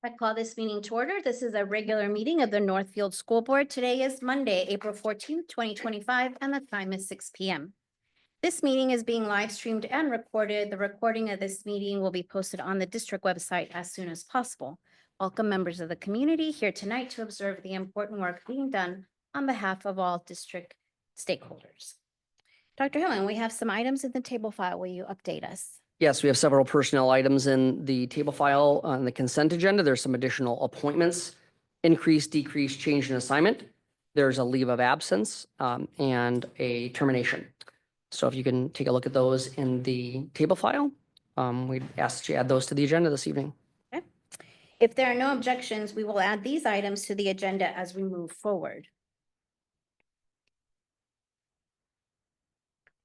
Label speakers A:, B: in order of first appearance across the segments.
A: I call this meeting to order. This is a regular meeting of the Northfield School Board. Today is Monday, April 14th, 2025, and the time is 6 p.m. This meeting is being live streamed and recorded. The recording of this meeting will be posted on the district website as soon as possible. Welcome members of the community here tonight to observe the important work being done on behalf of all district stakeholders. Dr. Hillen, we have some items in the table file. Will you update us?
B: Yes, we have several personnel items in the table file on the consent agenda. There's some additional appointments, increase, decrease, change in assignment. There's a leave of absence and a termination. So if you can take a look at those in the table file, we'd ask that you add those to the agenda this evening.
A: Okay. If there are no objections, we will add these items to the agenda as we move forward.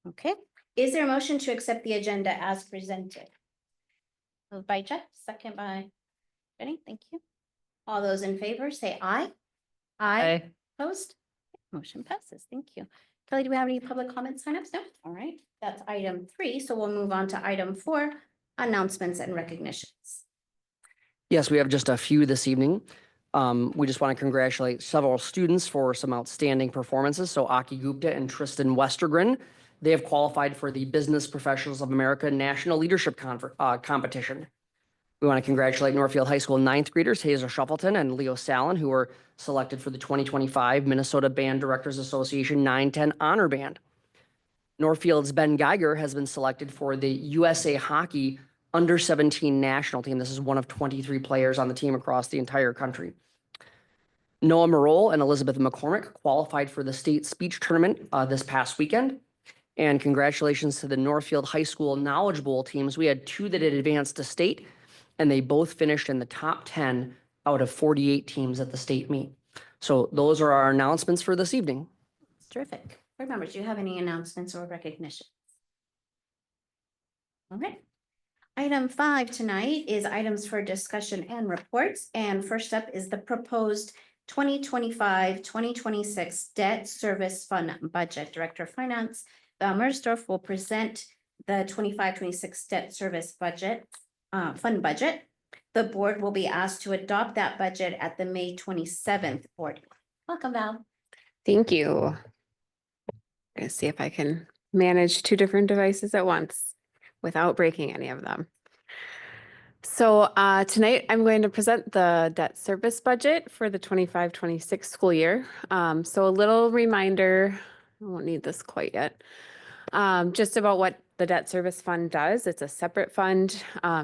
A: Okay. Is there a motion to accept the agenda as presented? Moved by Jeff, second by Jenny. Thank you. All those in favor say aye. Aye. Opposed? Motion passes. Thank you. Kelly, do we have any public comment signups? No. All right. That's item 3. So we'll move on to item 4, announcements and recognitions.
B: Yes, we have just a few this evening. We just want to congratulate several students for some outstanding performances. So Aki Gupta and Tristan Westergren, they have qualified for the Business Professionals of America National Leadership Competition. We want to congratulate Northfield High School 9th graders Hazel Shuffleton and Leo Sallin, who were selected for the 2025 Minnesota Band Directors Association 910 Honor Band. Northfield's Ben Geiger has been selected for the USA Hockey Under-17 national team. This is one of 23 players on the team across the entire country. Noah Marole and Elizabeth McCormick qualified for the state speech tournament this past weekend. And congratulations to the Northfield High School Knowledge Bowl teams. We had 2 that had advanced to state, and they both finished in the top 10 out of 48 teams at the state meet. So those are our announcements for this evening.
A: Terrific. Board members, do you have any announcements or recognitions? All right. Item 5 tonight is items for discussion and reports. And first up is the proposed 2025-2026 debt service fund budget. Director of Finance Val Mersdorf will present the 25-26 debt service budget, fund budget. The board will be asked to adopt that budget at the May 27th board. Welcome, Val.
C: Thank you. I'm gonna see if I can manage 2 different devices at once without breaking any of them. So tonight I'm going to present the debt service budget for the 25-26 school year. So a little reminder, I won't need this quite yet, just about what the debt service fund does. It's a separate fund,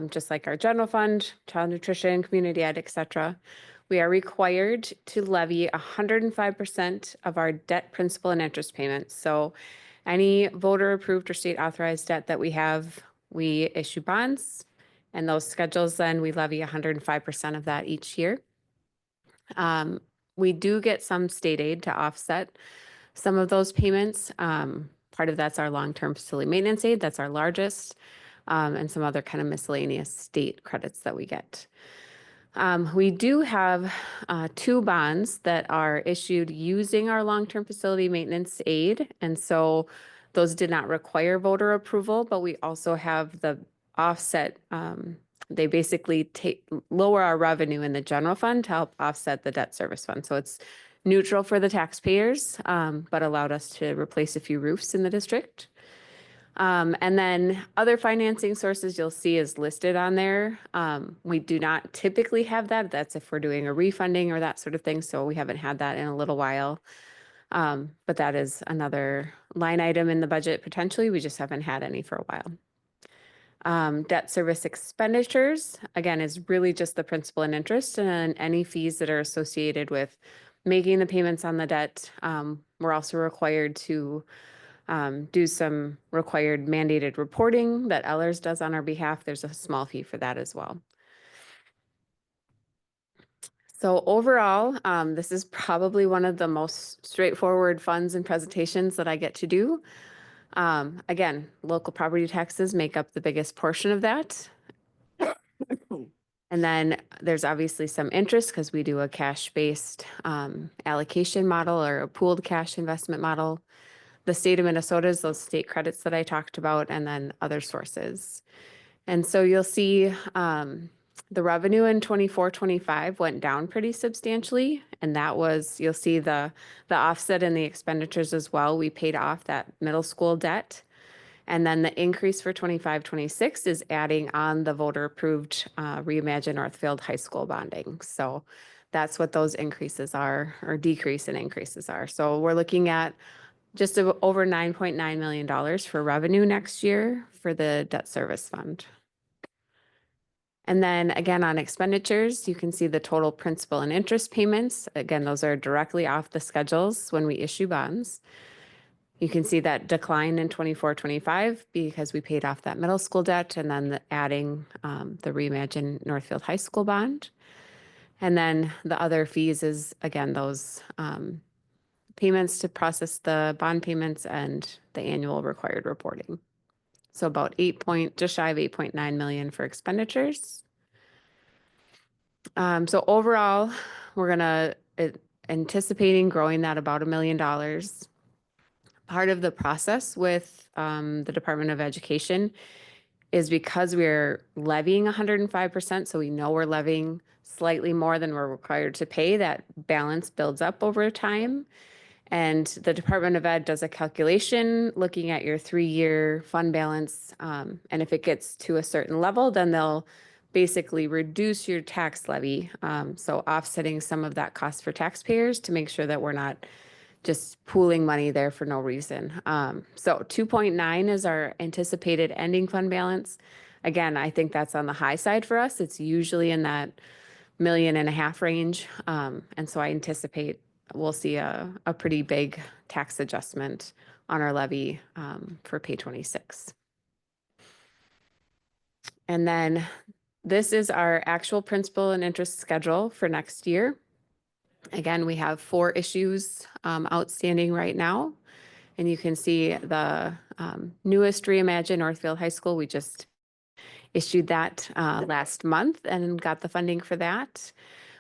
C: just like our general fund, child nutrition, community ed, etc. We are required to levy 105% of our debt principal and interest payments. So any voter approved or state authorized debt that we have, we issue bonds, and those schedules, then we levy 105% of that each year. We do get some state aid to offset some of those payments. Part of that's our long-term facility maintenance aid. That's our largest, and some other kind of miscellaneous state credits that we get. We do have 2 bonds that are issued using our long-term facility maintenance aid. And so those did not require voter approval, but we also have the offset. They basically lower our revenue in the general fund to help offset the debt service fund. So it's neutral for the taxpayers, but allowed us to replace a few roofs in the district. And then other financing sources you'll see is listed on there. We do not typically have that. That's if we're doing a refunding or that sort of thing. So we haven't had that in a little while. But that is another line item in the budget potentially. We just haven't had any for a while. Debt service expenditures, again, is really just the principal and interest and any fees that are associated with making the payments on the debt. We're also required to do some required mandated reporting that Ellers does on our behalf. There's a small fee for that as well. So overall, this is probably one of the most straightforward funds and presentations that I get to do. Again, local property taxes make up the biggest portion of that. And then there's obviously some interest because we do a cash-based allocation model or a pooled cash investment model. The state of Minnesota is those state credits that I talked about, and then other sources. And so you'll see The revenue in 24-25 went down pretty substantially, and that was, you'll see the offset in the expenditures as well. We paid off that middle school debt. And then the increase for 25-26 is adding on the voter-approved Reimagine Northfield High School bonding. So that's what those increases are, or decrease in increases are. So we're looking at just over $9.9 million for revenue next year for the debt service fund. And then again, on expenditures, you can see the total principal and interest payments. Again, those are directly off the schedules when we issue bonds. You can see that decline in 24-25 because we paid off that middle school debt and then adding the Reimagine Northfield High School bond. And then the other fees is, again, those payments to process the bond payments and the annual required reporting. So about just shy of 8.9 million for expenditures. So overall, we're gonna anticipating growing that about $1 million. Part of the process with the Department of Education is because we're levying 105%, so we know we're levying slightly more than we're required to pay, that balance builds up over time. And the Department of Ed does a calculation looking at your 3-year fund balance. And if it gets to a certain level, then they'll basically reduce your tax levy. So offsetting some of that cost for taxpayers to make sure that we're not just pooling money there for no reason. So 2.9 is our anticipated ending fund balance. Again, I think that's on the high side for us. It's usually in that $1.5 million range. And so I anticipate we'll see a pretty big tax adjustment on our levy for pay 26. And then this is our actual principal and interest schedule for next year. Again, we have 4 issues outstanding right now. And you can see the newest Reimagine Northfield High School. We just issued that last month and got the funding for that.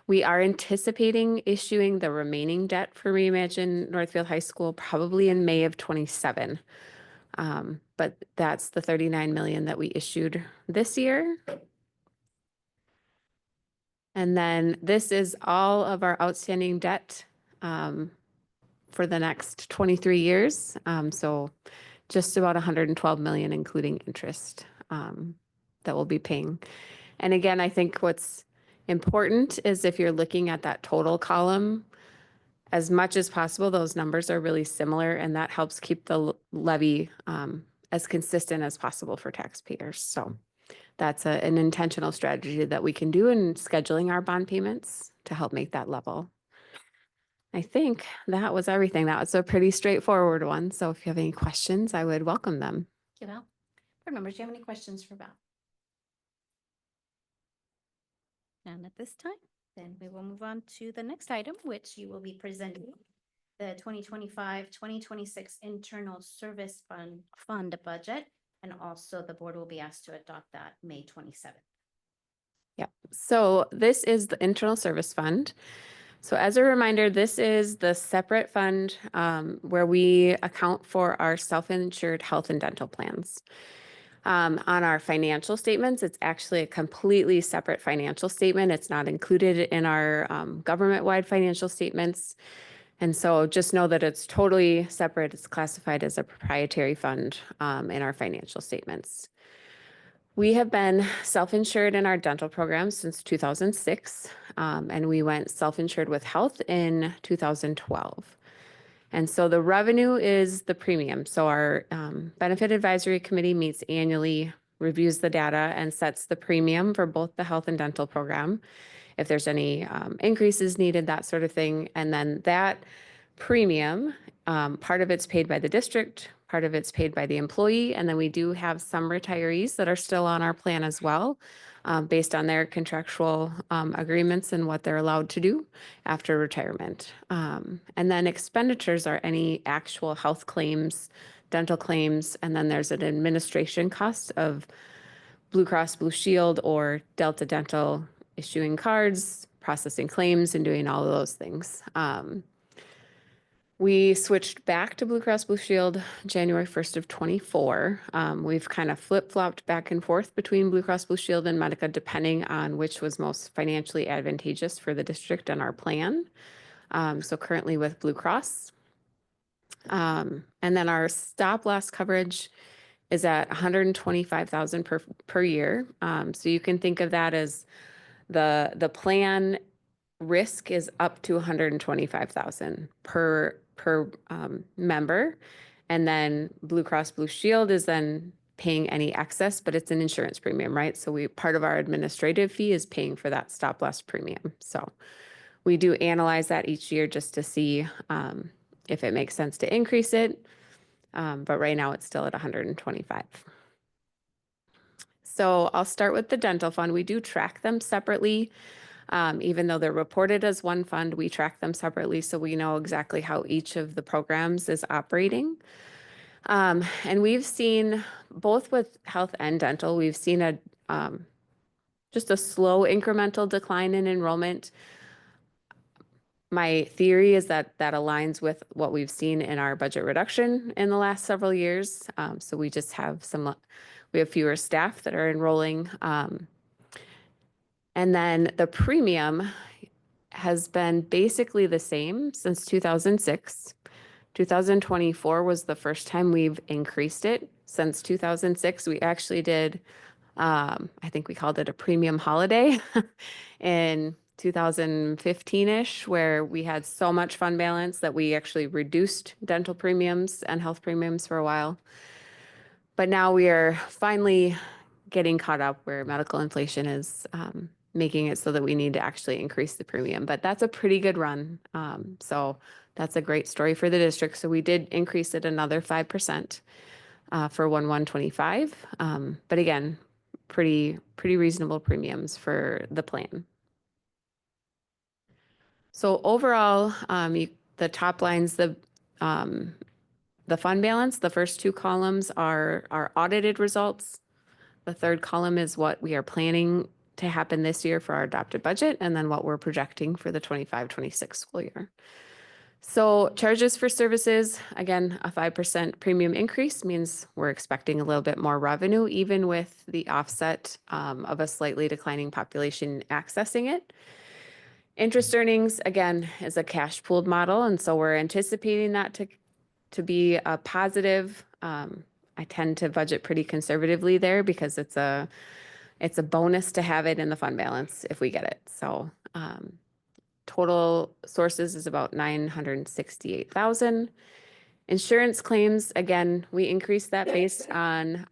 C: We are anticipating issuing the remaining debt for Reimagine Northfield High School probably in May of 27. But that's the 39 million that we issued this year. And then this is all of our outstanding debt for the next 23 years. So just about 112 million, including interest that we'll be paying. And again, I think what's important is if you're looking at that total column, as much as possible, those numbers are really similar, and that helps keep the levy as consistent as possible for taxpayers. So that's an intentional strategy that we can do in scheduling our bond payments to help make that level. I think that was everything. That was a pretty straightforward one. So if you have any questions, I would welcome them.
A: Thank you, Val. Board members, do you have any questions for Val? And at this time, then we will move on to the next item, which you will be presenting the 2025-2026 internal service fund budget. And also the board will be asked to adopt that May 27th.
C: Yep. So this is the internal service fund. So as a reminder, this is the separate fund where we account for our self-insured health and dental plans. On our financial statements, it's actually a completely separate financial statement. It's not included in our government-wide financial statements. And so just know that it's totally separate. It's classified as a proprietary fund in our financial statements. We have been self-insured in our dental program since 2006, and we went self-insured with health in 2012. And so the revenue is the premium. So our benefit advisory committee meets annually, reviews the data, and sets the premium for both the health and dental program, if there's any increases needed, that sort of thing. And then that premium, part of it's paid by the district, part of it's paid by the employee, and then we do have some retirees that are still on our plan as well, based on their contractual agreements and what they're allowed to do after retirement. And then expenditures are any actual health claims, dental claims, and then there's an administration cost of Blue Cross Blue Shield or Delta Dental issuing cards, processing claims, and doing all of those things. We switched back to Blue Cross Blue Shield January 1st of 24. We've kind of flip-flopped back and forth between Blue Cross Blue Shield and Medica, depending on which was most financially advantageous for the district and our plan. So currently with Blue Cross. And then our stop loss coverage is at 125,000 per year. So you can think of that as the plan risk is up to 125,000 per member. And then Blue Cross Blue Shield is then paying any excess, but it's an insurance premium, right? So part of our administrative fee is paying for that stop loss premium. So we do analyze that each year just to see if it makes sense to increase it. But right now it's still at 125. So I'll start with the dental fund. We do track them separately. Even though they're reported as one fund, we track them separately so we know exactly how each of the programs is operating. And we've seen, both with health and dental, we've seen just a slow incremental decline in enrollment. My theory is that that aligns with what we've seen in our budget reduction in the last several years. So we just have we have fewer staff that are enrolling. And then the premium has been basically the same since 2006. 2024 was the first time we've increased it. Since 2006, we actually did, I think we called it a premium holiday in 2015-ish, where we had so much fund balance that we actually reduced dental premiums and health premiums for a while. But now we are finally getting caught up where medical inflation is making it so that we need to actually increase the premium. But that's a pretty good run. So that's a great story for the district. So we did increase it another 5% for 1/1/25. But again, pretty reasonable premiums for the plan. So overall, the top lines, the fund balance, the first two columns are our audited results. The third column is what we are planning to happen this year for our adopted budget, and then what we're projecting for the 25-26 school year. So charges for services, again, a 5% premium increase means we're expecting a little bit more revenue, even with the offset of a slightly declining population accessing it. Interest earnings, again, is a cash pooled model, and so we're anticipating that to be a positive. I tend to budget pretty conservatively there because it's a bonus to have it in the fund balance if we get it. So total sources is about 968,000. Insurance claims, again, we increased that based on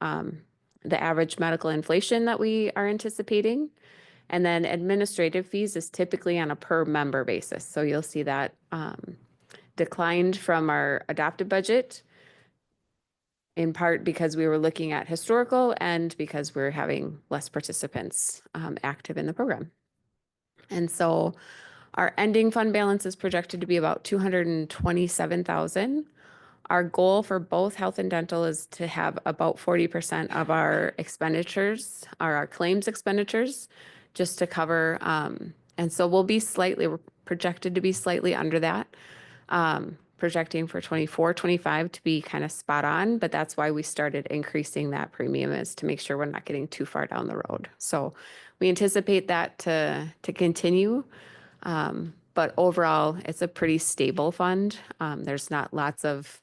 C: the average medical inflation that we are anticipating. And then administrative fees is typically on a per member basis. So you'll see that declined from our adopted budget, in part because we were looking at historical and because we're having less participants active in the program. And so our ending fund balance is projected to be about 227,000. Our goal for both health and dental is to have about 40% of our expenditures, our claims expenditures, just to cover. And so we're projected to be slightly under that. Projecting for 24-25 to be kind of spot on, but that's why we started increasing that premium, is to make sure we're not getting too far down the road. So we anticipate that to continue. But overall, it's a pretty stable fund. There's not lots of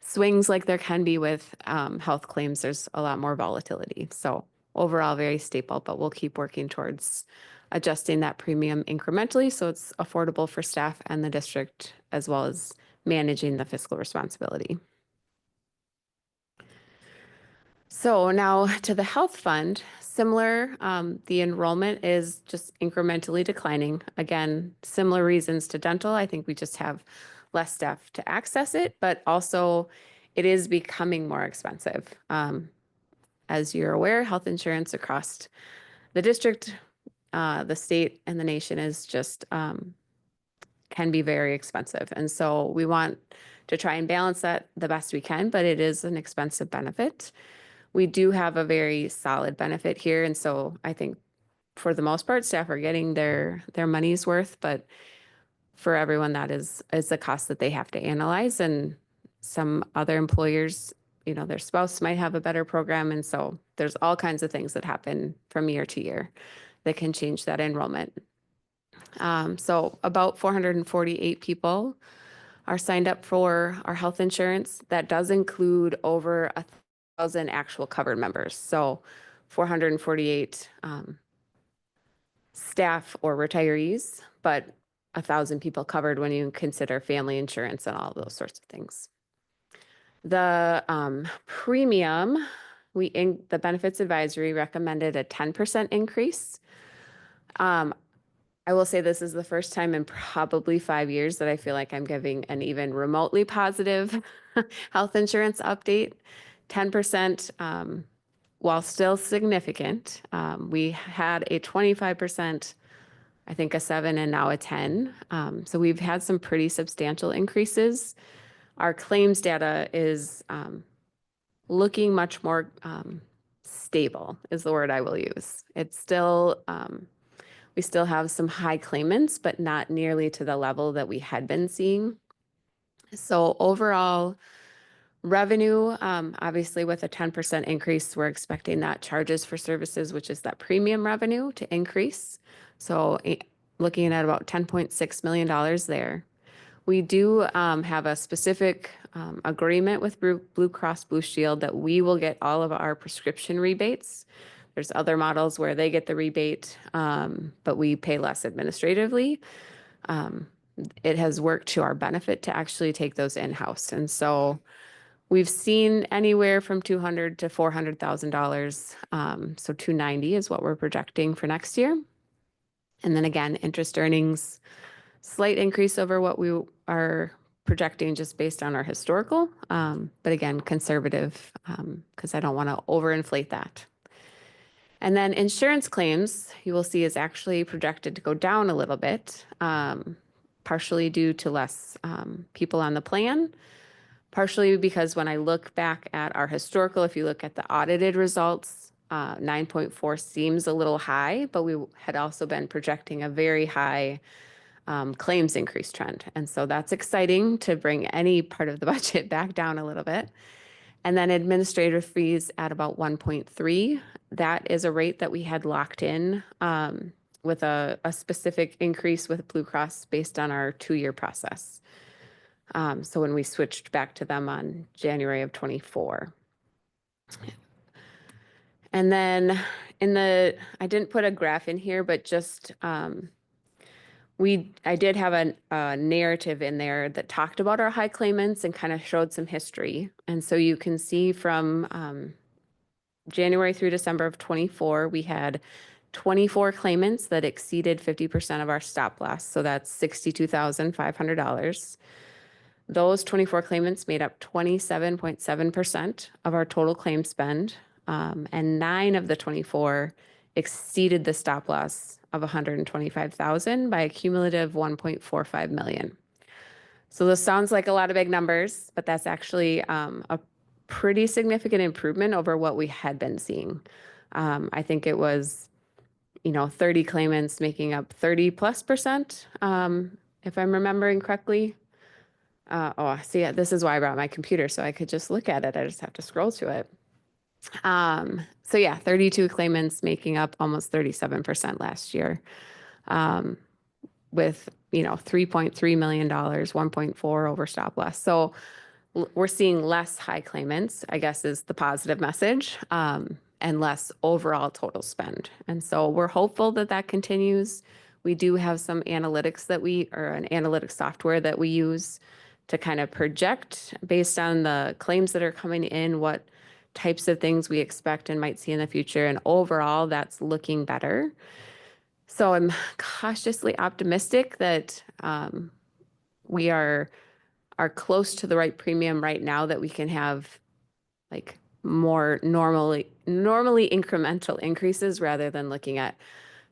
C: swings like there can be with health claims. There's a lot more volatility. So overall, very stable, but we'll keep working towards adjusting that premium incrementally so it's affordable for staff and the district, as well as managing the fiscal responsibility. So now to the health fund, similar, the enrollment is just incrementally declining. Again, similar reasons to dental. I think we just have less staff to access it, but also it is becoming more expensive. As you're aware, health insurance across the district, the state, and the nation is just can be very expensive. And so we want to try and balance that the best we can, but it is an expensive benefit. We do have a very solid benefit here. And so I think for the most part, staff are getting their money's worth, but for everyone, that is a cost that they have to analyze. And some other employers, you know, their spouse might have a better program. And so there's all kinds of things that happen from year to year that can change that enrollment. So about 448 people are signed up for our health insurance. That does include over 1,000 actual covered members. So 448 staff or retirees, but 1,000 people covered when you consider family insurance and all those sorts of things. The premium, the benefits advisory recommended a 10% increase. I will say this is the first time in probably 5 years that I feel like I'm giving an even remotely positive health insurance update. 10%, while still significant, we had a 25%, I think a 7, and now a 10. So we've had some pretty substantial increases. Our claims data is looking much more stable, is the word I will use. It's still, we still have some high claimants, but not nearly to the level that we had been seeing. So overall revenue, obviously with a 10% increase, we're expecting that charges for services, which is that premium revenue, to increase. So looking at about $10.6 million there. We do have a specific agreement with Blue Cross Blue Shield that we will get all of our prescription rebates. There's other models where they get the rebate, but we pay less administratively. It has worked to our benefit to actually take those in-house. And so we've seen anywhere from $200,000 to $400,000. So $290,000 is what we're projecting for next year. And then again, interest earnings, slight increase over what we are projecting just based on our historical, but again, conservative, because I don't want to overinflate that. And then insurance claims, you will see, is actually projected to go down a little bit, partially due to less people on the plan, partially because when I look back at our historical, if you look at the audited results, 9.4 seems a little high, but we had also been projecting a very high claims increase trend. And so that's exciting to bring any part of the budget back down a little bit. And then administrative fees at about 1.3. That is a rate that we had locked in with a specific increase with Blue Cross based on our 2-year process. So when we switched back to them on January of 24. And then I didn't put a graph in here, but just I did have a narrative in there that talked about our high claimants and kind of showed some history. And so you can see from January through December of 24, we had 24 claimants that exceeded 50% of our stop loss. So that's $62,500. Those 24 claimants made up 27.7% of our total claim spend. And 9 of the 24 exceeded the stop loss of $125,000 by a cumulative $1.45 million. So this sounds like a lot of big numbers, but that's actually a pretty significant improvement over what we had been seeing. I think it was, 30 claimants making up 30+%, if I'm remembering correctly. See, this is why I brought my computer, so I could just look at it. I just have to scroll to it. So yeah, 32 claimants making up almost 37% last year, with, $3.3 million, 1.4 over stop loss. So we're seeing less high claimants, I guess, is the positive message, and less overall total spend. And so we're hopeful that that continues. We do have some analytics or an analytics software that we use to kind of project based on the claims that are coming in, what types of things we expect and might see in the future. And overall, that's looking better. So I'm cautiously optimistic that we are close to the right premium right now, that we can have like more normally incremental increases rather than looking at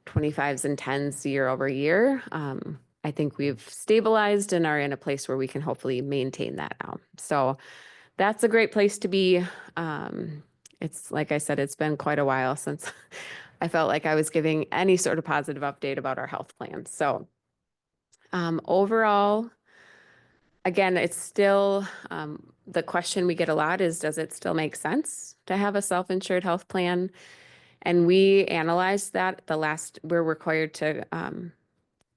C: 25s and 10s year over year. I think we've stabilized and are in a place where we can hopefully maintain that now. So that's a great place to be. It's like I said, it's been quite a while since I felt like I was giving any sort of positive update about our health plan. So Overall, again, it's still, the question we get a lot is, does it still make sense to have a self-insured health plan? And we analyzed that we're required to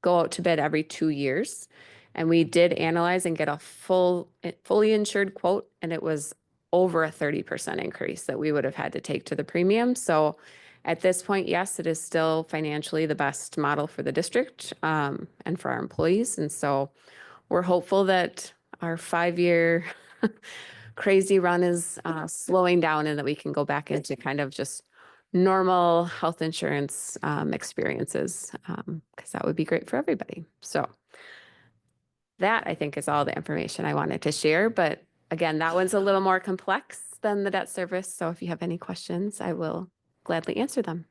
C: go out to bid every 2 years. And we did analyze and get a fully insured quote, and it was over a 30% increase that we would have had to take to the premium. So at this point, yes, it is still financially the best model for the district and for our employees. And so we're hopeful that our 5-year crazy run is slowing down and that we can go back into kind of just normal health insurance experiences, because that would be great for everybody. So that, I think, is all the information I wanted to share. But again, that one's a little more complex than the debt service. So if you have any questions, I will gladly answer them.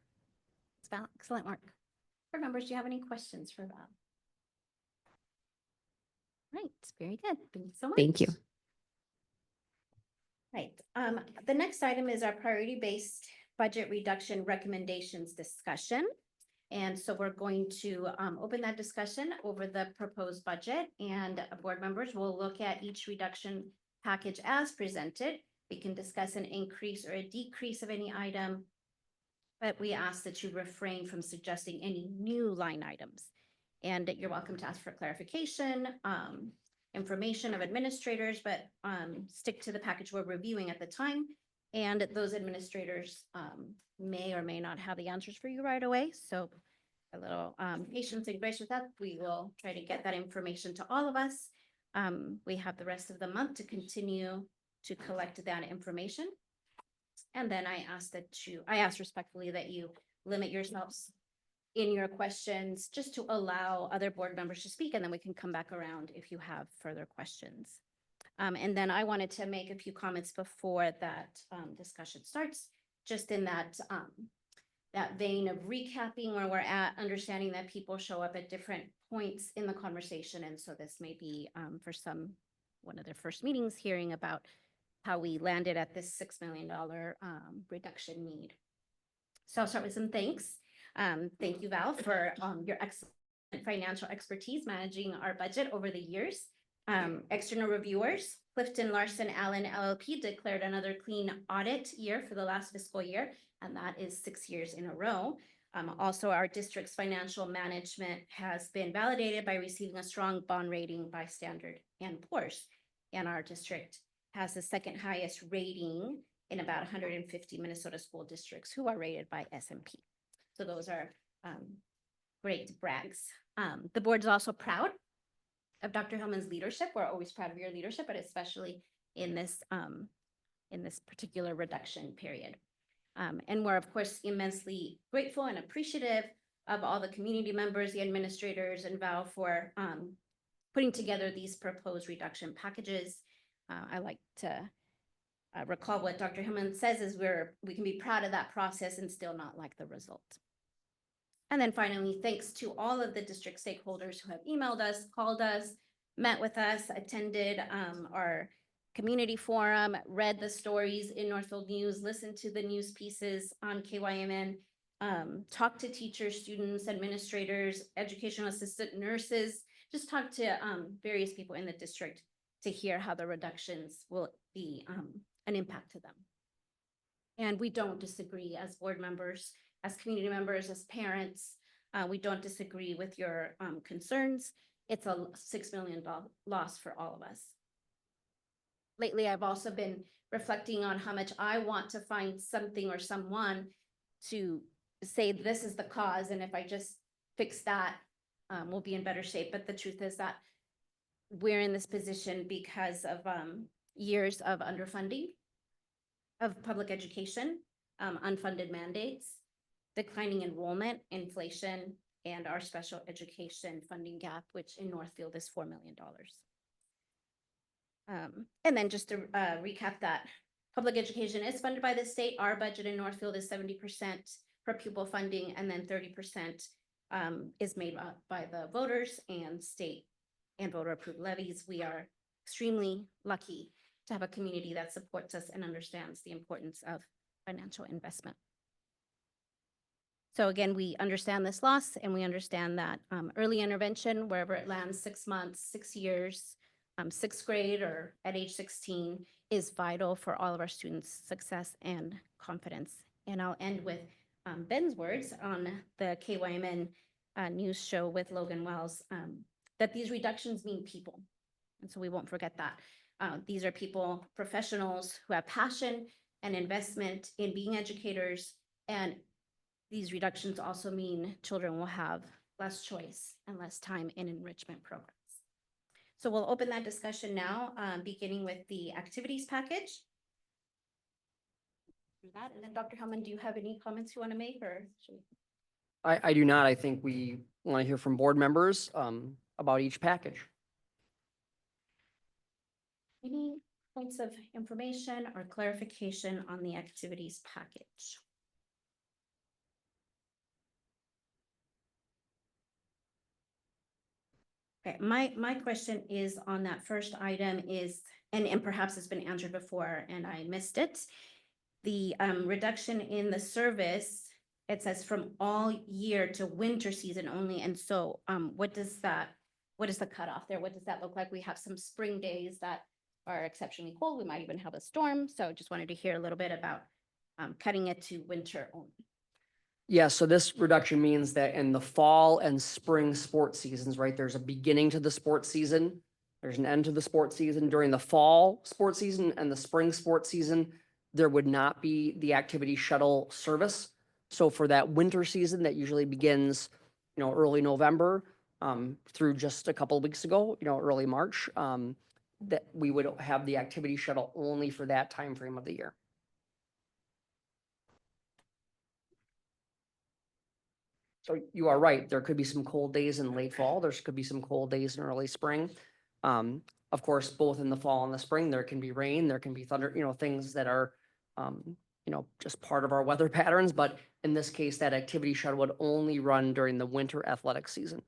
A: It's Val. Excellent work. Board members, do you have any questions for Val? Right, very good. Thank you so much.
C: Thank you.
A: Right, the next item is our priority-based budget reduction recommendations discussion. And so we're going to open that discussion over the proposed budget, and board members will look at each reduction package as presented. We can discuss an increase or a decrease of any item, but we ask that you refrain from suggesting any new line items. And you're welcome to ask for clarification, information of administrators, but stick to the package we're reviewing at the time. And those administrators may or may not have the answers for you right away. So a little patience and grace with that. We will try to get that information to all of us. We have the rest of the month to continue to collect that information. And then I ask respectfully that you limit yourselves in your questions just to allow other board members to speak, and then we can come back around if you have further questions. And then I wanted to make a few comments before that discussion starts, just in that vein of recapping where we're at, understanding that people show up at different points in the conversation. And so this may be for some, one of their first meetings, hearing about how we landed at this $6 million reduction need. So I'll start with some thanks. Thank you, Val, for your excellent financial expertise managing our budget over the years. External reviewers, Clifton Larson Allen LLP declared another clean audit year for the last fiscal year, and that is 6 years in a row. Also, our district's financial management has been validated by receiving a strong bond rating by Standard & Poor's, and our district has the second highest rating in about 150 Minnesota school districts who are rated by S&P. So those are great brags. The board is also proud of Dr. Hillman's leadership. We're always proud of your leadership, but especially in this particular reduction period. And we're, of course, immensely grateful and appreciative of all the community members, the administrators, and Val for putting together these proposed reduction packages. I like to recall what Dr. Hillman says is we can be proud of that process and still not like the result. And then finally, thanks to all of the district stakeholders who have emailed us, called us, met with us, attended our community forum, read the stories in Northfield News, listened to the news pieces on KYMN, talked to teachers, students, administrators, educational assistant nurses, just talked to various people in the district to hear how the reductions will be an impact to them. And we don't disagree as board members, as community members, as parents. We don't disagree with your concerns. It's a $6 million loss for all of us. Lately, I've also been reflecting on how much I want to find something or someone to say this is the cause, and if I just fix that, we'll be in better shape. But the truth is that we're in this position because of years of underfunding of public education, unfunded mandates, declining enrollment, inflation, and our special education funding gap, which in Northfield is $4 million. And then just to recap that, public education is funded by the state. Our budget in Northfield is 70% per pupil funding, and then 30% is made by the voters and state and voter approved levies. We are extremely lucky to have a community that supports us and understands the importance of financial investment. So again, we understand this loss and we understand that early intervention, wherever it lands, 6 months, 6 years, sixth grade or at age 16 is vital for all of our students' success and confidence. And I'll end with Ben's words on the KYMN news show with Logan Wells, that these reductions mean people. And so we won't forget that. These are people, professionals who have passion and investment in being educators. And these reductions also mean children will have less choice and less time in enrichment programs. So we'll open that discussion now, beginning with the activities package. Do that, and then Dr. Hellman, do you have any comments you want to make, or should we?
B: I do not. I think we want to hear from board members about each package.
A: Any points of information or clarification on the activities package? Okay, my question is on that first item is, and perhaps it's been answered before and I missed it. The reduction in the service, it says from all year to winter season only. And so what is the cutoff there? What does that look like? We have some spring days that are exceptionally cold. We might even have a storm. So just wanted to hear a little bit about cutting it to winter only.
B: Yeah, so this reduction means that in the fall and spring sports seasons, right, there's a beginning to the sports season. There's an end to the sports season. During the fall sports season and the spring sports season, there would not be the activity shuttle service. So for that winter season that usually begins, early November through just a couple of weeks ago, early March, that we would have the activity shuttle only for that time frame of the year. So you are right. There could be some cold days in late fall. There could be some cold days in early spring. Of course, both in the fall and the spring, there can be rain, there can be thunder, things that are, just part of our weather patterns. But in this case, that activity shuttle would only run during the winter athletic season.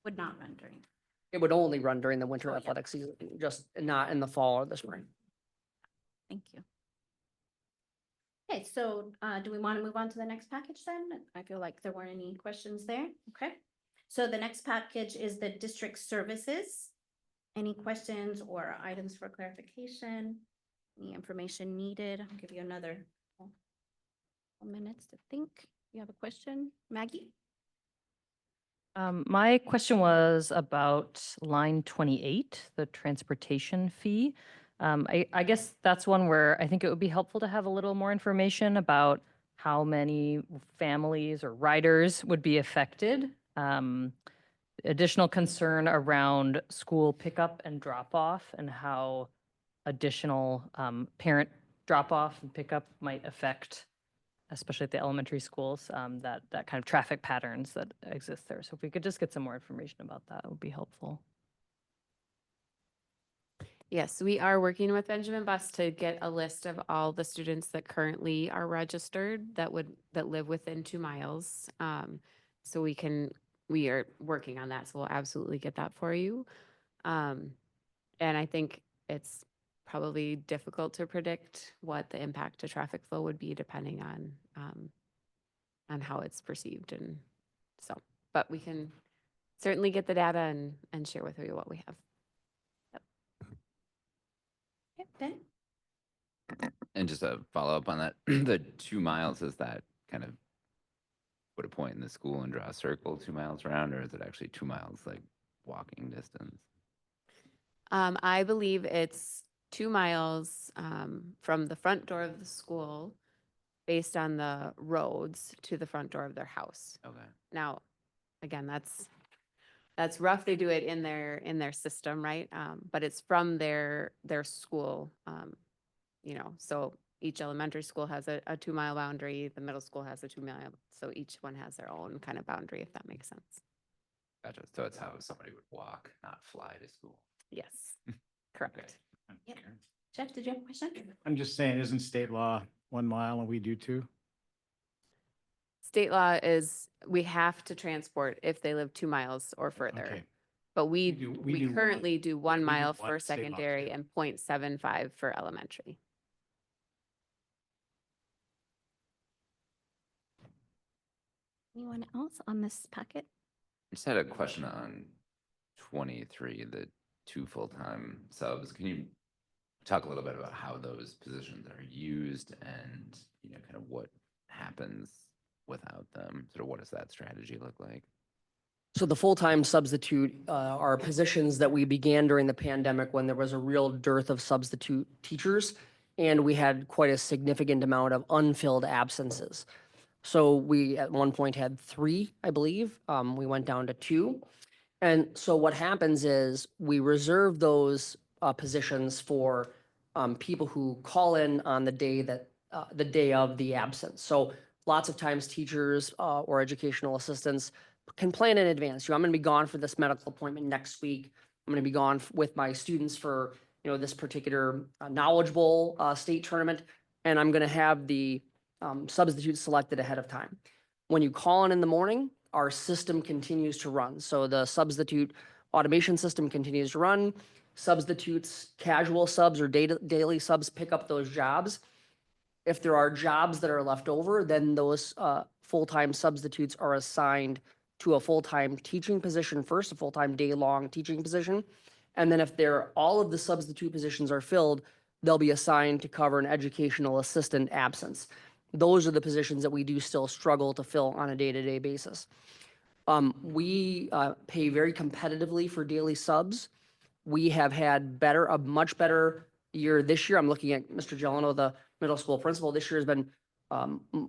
A: Would not run during.
B: It would only run during the winter
A: Oh, yeah.
B: athletic season, just not in the fall or the spring.
A: Thank you. Okay, so do we want to move on to the next package then? I feel like there weren't any questions there. Okay. So the next package is the district services. Any questions or items for clarification? Any information needed? I'll give you another 4 minutes to think. You have a question, Maggie?
D: My question was about line 28, the transportation fee. I guess that's one where I think it would be helpful to have a little more information about how many families or riders would be affected. Additional concern around school pickup and drop off and how additional parent drop off and pickup might affect, especially at the elementary schools, that kind of traffic patterns that exist there. So if we could just get some more information about that, it would be helpful.
C: Yes, we are working with Benjamin Bus to get a list of all the students that currently are registered that live within 2 miles. So we are working on that. So we'll absolutely get that for you. And I think it's probably difficult to predict what the impact to traffic flow would be depending on how it's perceived. And so, but we can certainly get the data and share with you what we have.
A: Okay, Ben?
E: And just a follow up on that, the 2 miles, is that kind of put a point in the school and draw a circle 2 miles around, or is it actually 2 miles like walking distance?
C: I believe it's 2 miles from the front door of the school based on the roads to the front door of their house.
E: Okay.
C: Now, again, that's rough. They do it in their system, right? But it's from their school, so each elementary school has a 2 mile boundary. The middle school has a 2 mile. So each one has their own kind of boundary, if that makes sense.
E: Gotcha. So it's how somebody would walk, not fly to school.
C: Yes, correct.
A: Yep. Jeff, did you have a question?
F: I'm just saying, isn't state law 1 mile and we do 2?
C: State law is we have to transport if they live 2 miles or further.
F: Okay.
C: But we
F: do one.
C: currently do 1
F: We do
C: mile
F: one
C: for
F: state law,
C: secondary
F: too.
C: and 0.75 for elementary.
A: Anyone else on this packet?
E: Just had a question on 23, the 2 full-time subs. Can you talk a little bit about how those positions are used and, kind of what happens without them? Sort of what does that strategy look like?
B: So the full-time substitute are positions that we began during the pandemic when there was a real dearth of substitute teachers, and we had quite a significant amount of unfilled absences. So we at one point had 3, I believe. We went down to 2. And so what happens is we reserve those positions for people who call in on the day the day of the absence. So lots of times teachers or educational assistants can plan in advance. I'm going to be gone for this medical appointment next week. I'm going to be gone with my students for this particular Knowledge Bowl state tournament, and I'm going to have the substitute selected ahead of time. When you call in the morning, our system continues to run. So the substitute automation system continues to run. Substitutes, casual subs or daily subs pick up those jobs. If there are jobs that are left over, then those full-time substitutes are assigned to a full-time teaching position first, a full-time day-long teaching position. And then if all of the substitute positions are filled, they'll be assigned to cover an educational assistant absence. Those are the positions that we do still struggle to fill on a day-to-day basis. We pay very competitively for daily subs. We have had a much better year this year. I'm looking at Mr. Gelano, the middle school principal. This year has been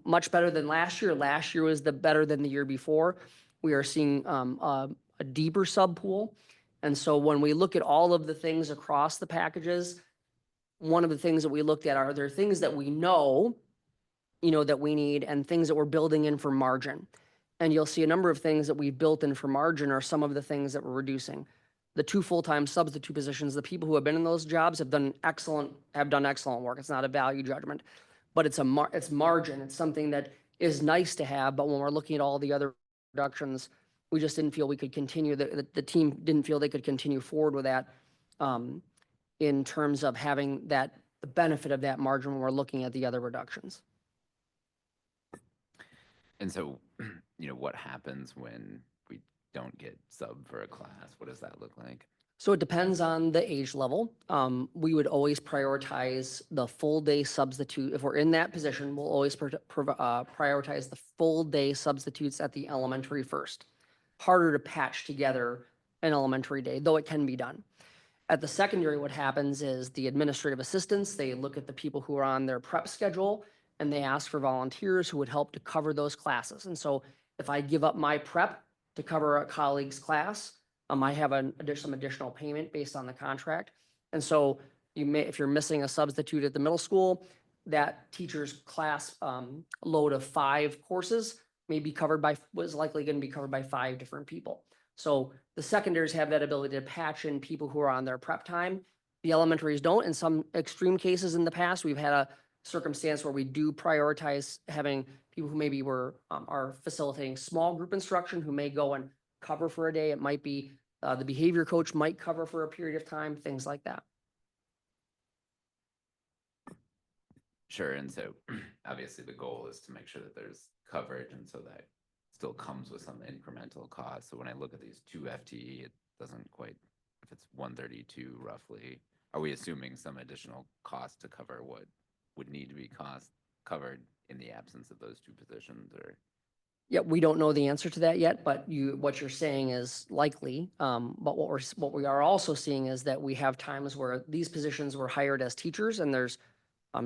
B: much better than last year. Last year was better than the year before. We are seeing a deeper sub pool. And so when we look at all of the things across the packages, one of the things that we looked at are there things that we know, that we need and things that we're building in for margin. And you'll see a number of things that we've built in for margin are some of the things that we're reducing. The 2 full-time substitute positions, the people who have been in those jobs have done excellent work. It's not a value judgment, but it's margin. It's something that is nice to have, but when we're looking at all the other reductions, we just didn't feel we could continue, the team didn't feel they could continue forward with that in terms of having the benefit of that margin when we're looking at the other reductions.
E: And so, what happens when we don't get sub for a class? What does that look like?
B: So it depends on the age level. We would always prioritize the full day substitute. If we're in that position, we'll always prioritize the full day substitutes at the elementary first. Harder to patch together an elementary day, though it can be done. At the secondary, what happens is the administrative assistants, they look at the people who are on their prep schedule and they ask for volunteers who would help to cover those classes. And so if I give up my prep to cover a colleague's class, I have some additional payment based on the contract. And so if you're missing a substitute at the middle school, that teacher's class load of 5 courses was likely going to be covered by 5 different people. So the secondaries have that ability to patch in people who are on their prep time. The elementaries don't. In some extreme cases in the past, we've had a circumstance where we do prioritize having people who maybe are facilitating small group instruction who may go and cover for a day. It might be the behavior coach might cover for a period of time, things like that.
E: Sure. And so obviously the goal is to make sure that there's coverage, and so that still comes with some incremental cost. So when I look at these 2 FTE, it doesn't quite, if it's 132 roughly, are we assuming some additional cost to cover what would need to be covered in the absence of those 2 positions? Or
B: Yeah, we don't know the answer to that yet, but what you're saying is likely. But what we are also seeing is that we have times where these positions were hired as teachers, and there's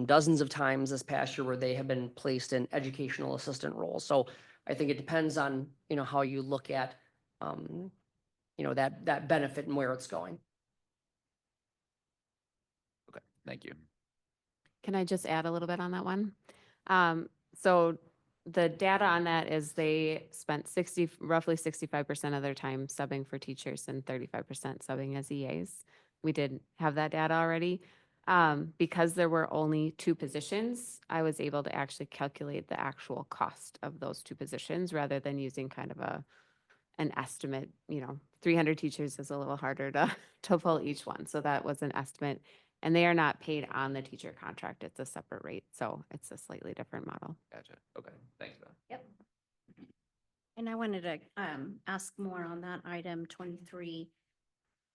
B: dozens of times this past year where they have been placed in educational assistant roles. So I think it depends on, how you look at, that benefit and where it's going.
E: okay, thank you.
C: Can I just add a little bit on that one? So the data on that is they spent roughly 65% of their time subbing for teachers and 35% subbing as EAs. We did have that data already. Because there were only 2 positions, I was able to actually calculate the actual cost of those 2 positions rather than using kind of an estimate. 300 teachers is a little harder to pull each one. So that was an estimate, and they are not paid on the teacher contract. It's a separate rate. So it's a slightly different model.
E: Gotcha. Okay, thanks, Beth.
A: Yep. And I wanted to ask more on that item 23.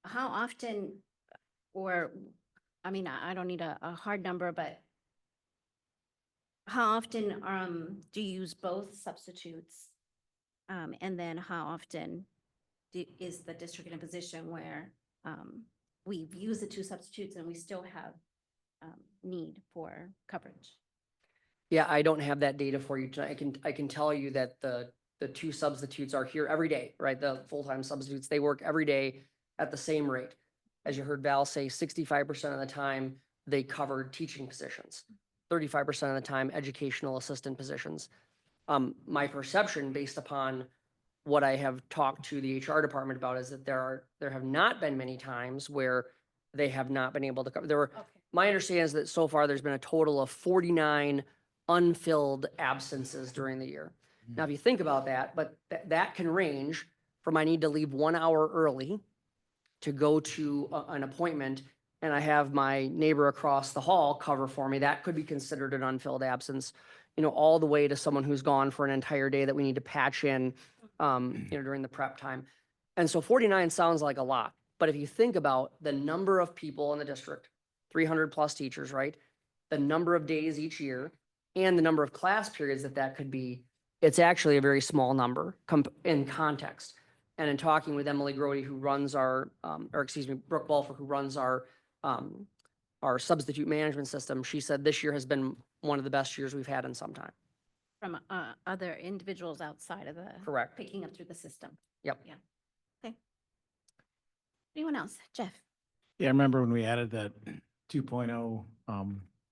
A: How often, or, I mean, I don't need a hard number, but how often do you use both substitutes? And then how often is the district in a position where we've used the two substitutes and we still have need for coverage?
B: Yeah, I don't have that data for you tonight. I can tell you that the two substitutes are here every day, right? The full-time substitutes, they work every day at the same rate. As you heard Val say, 65% of the time, they covered teaching positions. 35% of the time, educational assistant positions. My perception, based upon what I have talked to the HR department about, is that there have not been many times where they have not been able to cover.
A: Okay.
B: My understanding is that so far, there's been a total of 49 unfilled absences during the year. Now, if you think about that, but that can range from I need to leave 1 hour early to go to an appointment, and I have my neighbor across the hall cover for me, that could be considered an unfilled absence, all the way to someone who's gone for an entire day that we need to patch in, during the prep time. And so 49 sounds like a lot, but if you think about the number of people in the district, 300 plus teachers, right? The number of days each year and the number of class periods that could be, it's actually a very small number in context. And in talking with Emily Grody, who runs our, Brooke Balfour, who runs our substitute management system, she said this year has been one of the best years we've had in some time.
A: From other individuals outside of the.
B: Correct.
A: Picking up through the system.
B: Yep.
A: Yeah. Okay. Anyone else? Jeff?
F: Yeah, I remember when we added that 2.0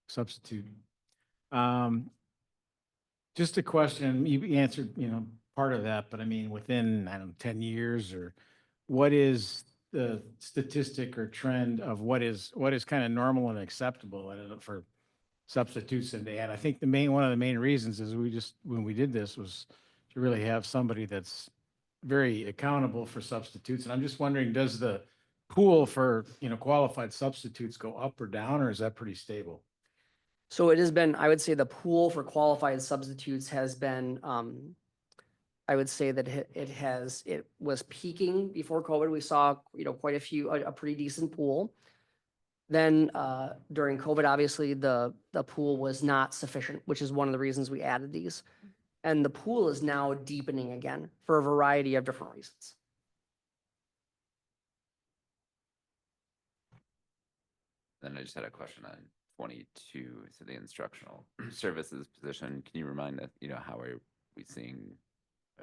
F: substitute. Just a question, you answered, part of that, but I mean, within, I don't know, 10 years, or what is the statistic or trend of what is kind of normal and acceptable for substitutes in the ad? I think one of the main reasons is when we did this, was to really have somebody that's very accountable for substitutes. And I'm just wondering, does the pool for, qualified substitutes go up or down, or is that pretty stable?
B: So it has been, I would say the pool for qualified substitutes has been, I would say that it was peaking before COVID. We saw, quite a pretty decent pool. Then during COVID, obviously the pool was not sufficient, which is one of the reasons we added these. And the pool is now deepening again for a variety of different reasons.
E: Then I just had a question on 22, so the instructional services position. Can you remind us, how are we seeing,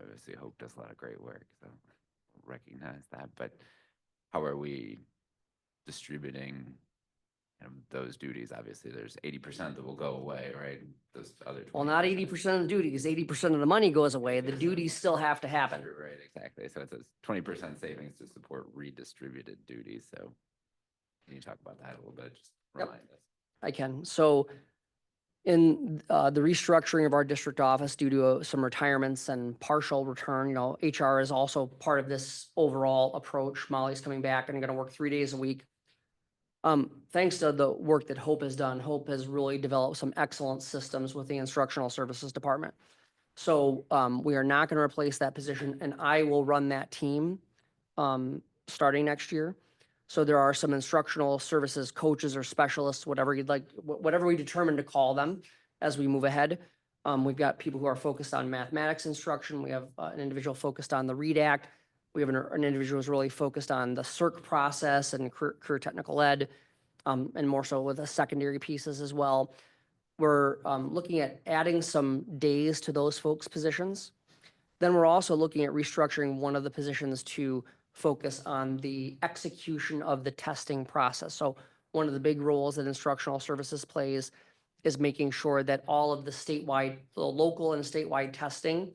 E: obviously Hope does a lot of great work, so recognize that, but how are we distributing those duties? Obviously, there's 80% that will go away, right? Those other 20%.
B: Well, not 80% of the duties, 80% of the money goes away. The duties still have to happen.
E: Right, exactly. So it says 20% savings to support redistributed duties. So can you talk about that a little bit? Just
B: Yep.
E: remind us.
B: I can. So in the restructuring of our district office due to some retirements and partial return, HR is also part of this overall approach. Molly's coming back and going to work 3 days a week. Thanks to the work that Hope has done, Hope has really developed some excellent systems with the instructional services department. So we are not going to replace that position, and I will run that team starting next year. So there are some instructional services coaches or specialists, whatever you'd like, whatever we determine to call them as we move ahead. We've got people who are focused on mathematics instruction. We have an individual focused on the READ Act. We have an individual who's really focused on the CERC process and career technical ed, and more so with the secondary pieces as well. We're looking at adding some days to those folks' positions. Then we're also looking at restructuring one of the positions to focus on the execution of the testing process. So one of the big roles that instructional services plays is making sure that all of the local and statewide testing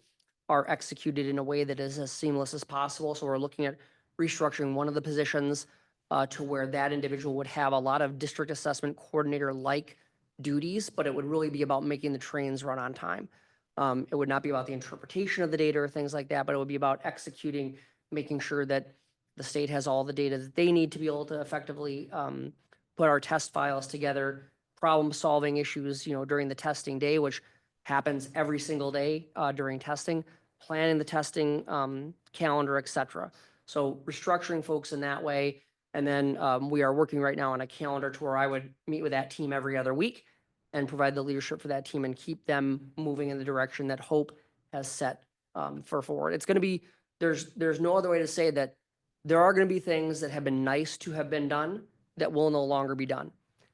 B: are executed in a way that is as seamless as possible. So we're looking at restructuring one of the positions to where that individual would have a lot of district assessment coordinator-like duties, but it would really be about making the trains run on time. It would not be about the interpretation of the data or things like that, but it would be about executing, making sure that the state has all the data that they need to be able to effectively put our test files together, problem-solving issues, during the testing day, which happens every single day during testing. planning the testing calendar, et cetera. So restructuring folks in that way. And then we are working right now on a calendar to where I would meet with that team every other week and provide the leadership for that team and keep them moving in the direction that Hope has set for forward. It's going to be, there's no other way to say that there are going to be things that have been nice to have been done that will no longer be done.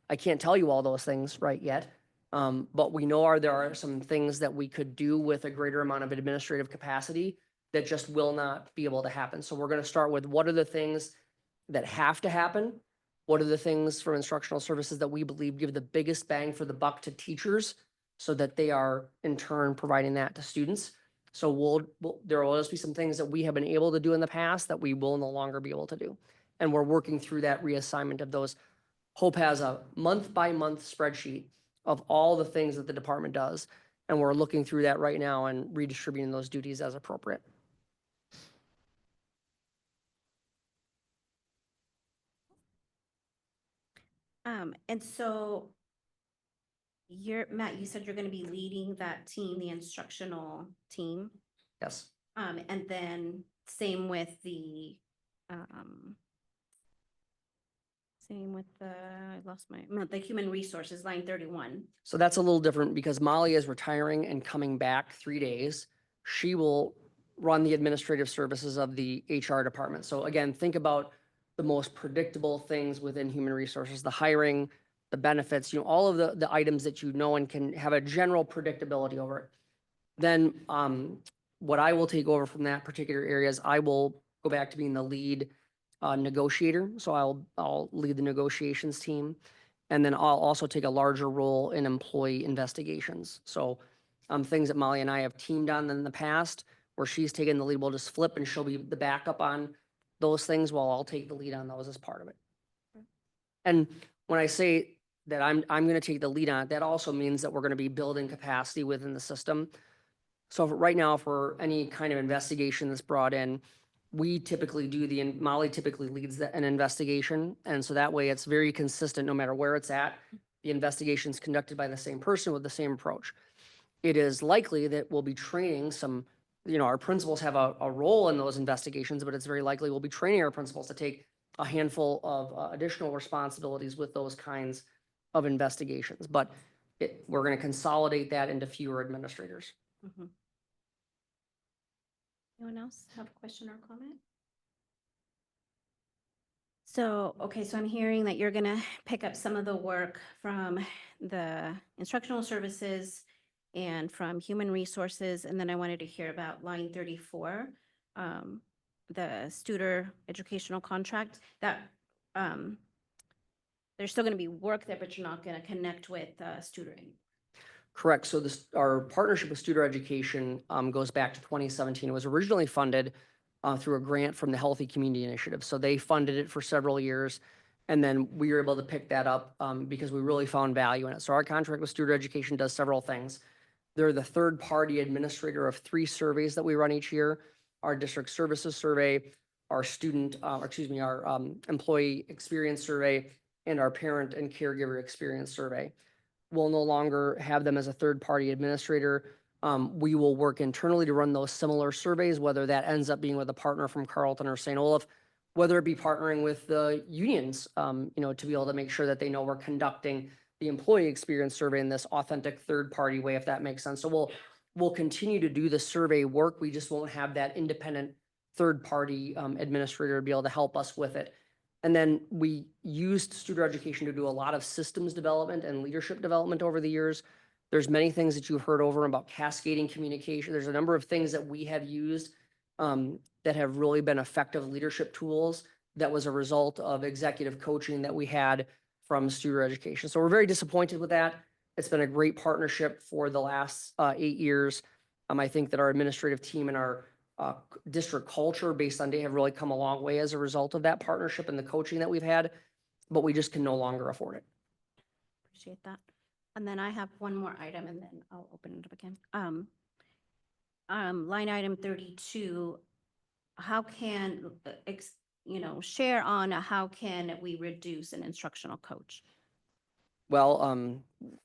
B: I can't tell you all those things right yet, but we know there are some things that we could do with a greater amount of administrative capacity that just will not be able to happen. So we're going to start with what are the things that have to happen? What are the things from instructional services that we believe give the biggest bang for the buck to teachers so that they are in turn providing that to students? So there will just be some things that we have been able to do in the past that we will no longer be able to do. And we're working through that reassignment of those. Hope has a month-by-month spreadsheet of all the things that the department does. And we're looking through that right now and redistributing those duties as appropriate.
A: And so Matt, you said you're gonna be leading that team, the instructional team.
B: Yes.
A: And then same with I lost the human resources, line 31.
B: So that's a little different because Molly is retiring and coming back 3 days. She will run the administrative services of the HR department. So again, think about the most predictable things within human resources, the hiring, the benefits, all of the items that you know and can have a general predictability over it. Then what I will take over from that particular area is I will go back to being the lead negotiator. So I'll lead the negotiations team. And then I'll also take a larger role in employee investigations. So things that Molly and I have teamed on in the past, where she's taken the lead, we'll just flip and she'll be the backup on those things while I'll take the lead on those as part of it. And when I say that I'm going to take the lead on it, that also means that we're going to be building capacity within the system. So right now, for any kind of investigation that's brought in, we typically Molly typically leads an investigation. And so that way it's very consistent no matter where it's at. The investigation is conducted by the same person with the same approach. It is likely that we'll be training our principals have a role in those investigations, but it's very likely we'll be training our principals to take a handful of additional responsibilities with those kinds of investigations. But we're going to consolidate that into fewer administrators.
A: Mhm. Anyone else have a question or comment? So I'm hearing that you're gonna pick up some of the work from the instructional services and from human resources, and then I wanted to hear about line 34, the Studer educational contract, that there's still gonna be work there, but you're not gonna connect with Studer anymore.
B: Correct. So our partnership with Studer Education goes back to 2017. It was originally funded through a grant from the Healthy Community Initiative. So they funded it for several years. And then we were able to pick that up because we really found value in it. So our contract with Studer Education does several things. They're the third-party administrator of 3 surveys that we run each year: our district services survey, our employee experience survey, and our parent and caregiver experience survey. We'll no longer have them as a third-party administrator. We will work internally to run those similar surveys, whether that ends up being with a partner from Carleton or St. Olaf, whether it be partnering with the unions, to be able to make sure that they know we're conducting the employee experience survey in this authentic third-party way, if that makes sense. So we'll continue to do the survey work. We just won't have that independent third-party administrator to be able to help us with it. And then we used Studer Education to do a lot of systems development and leadership development over the years. There's many things that you've heard over about cascading communication. There's a number of things that we have used that have really been effective leadership tools that was a result of executive coaching that we had from Studer Education. So we're very disappointed with that. It's been a great partnership for the last 8 years. I think that our administrative team and our district culture based on day have really come a long way as a result of that partnership and the coaching that we've had, but we just can no longer afford it.
A: Appreciate that. And then I have one more item and then I'll open it up again. Line item 32, how can, share on how can we reduce an instructional coach?
B: Well,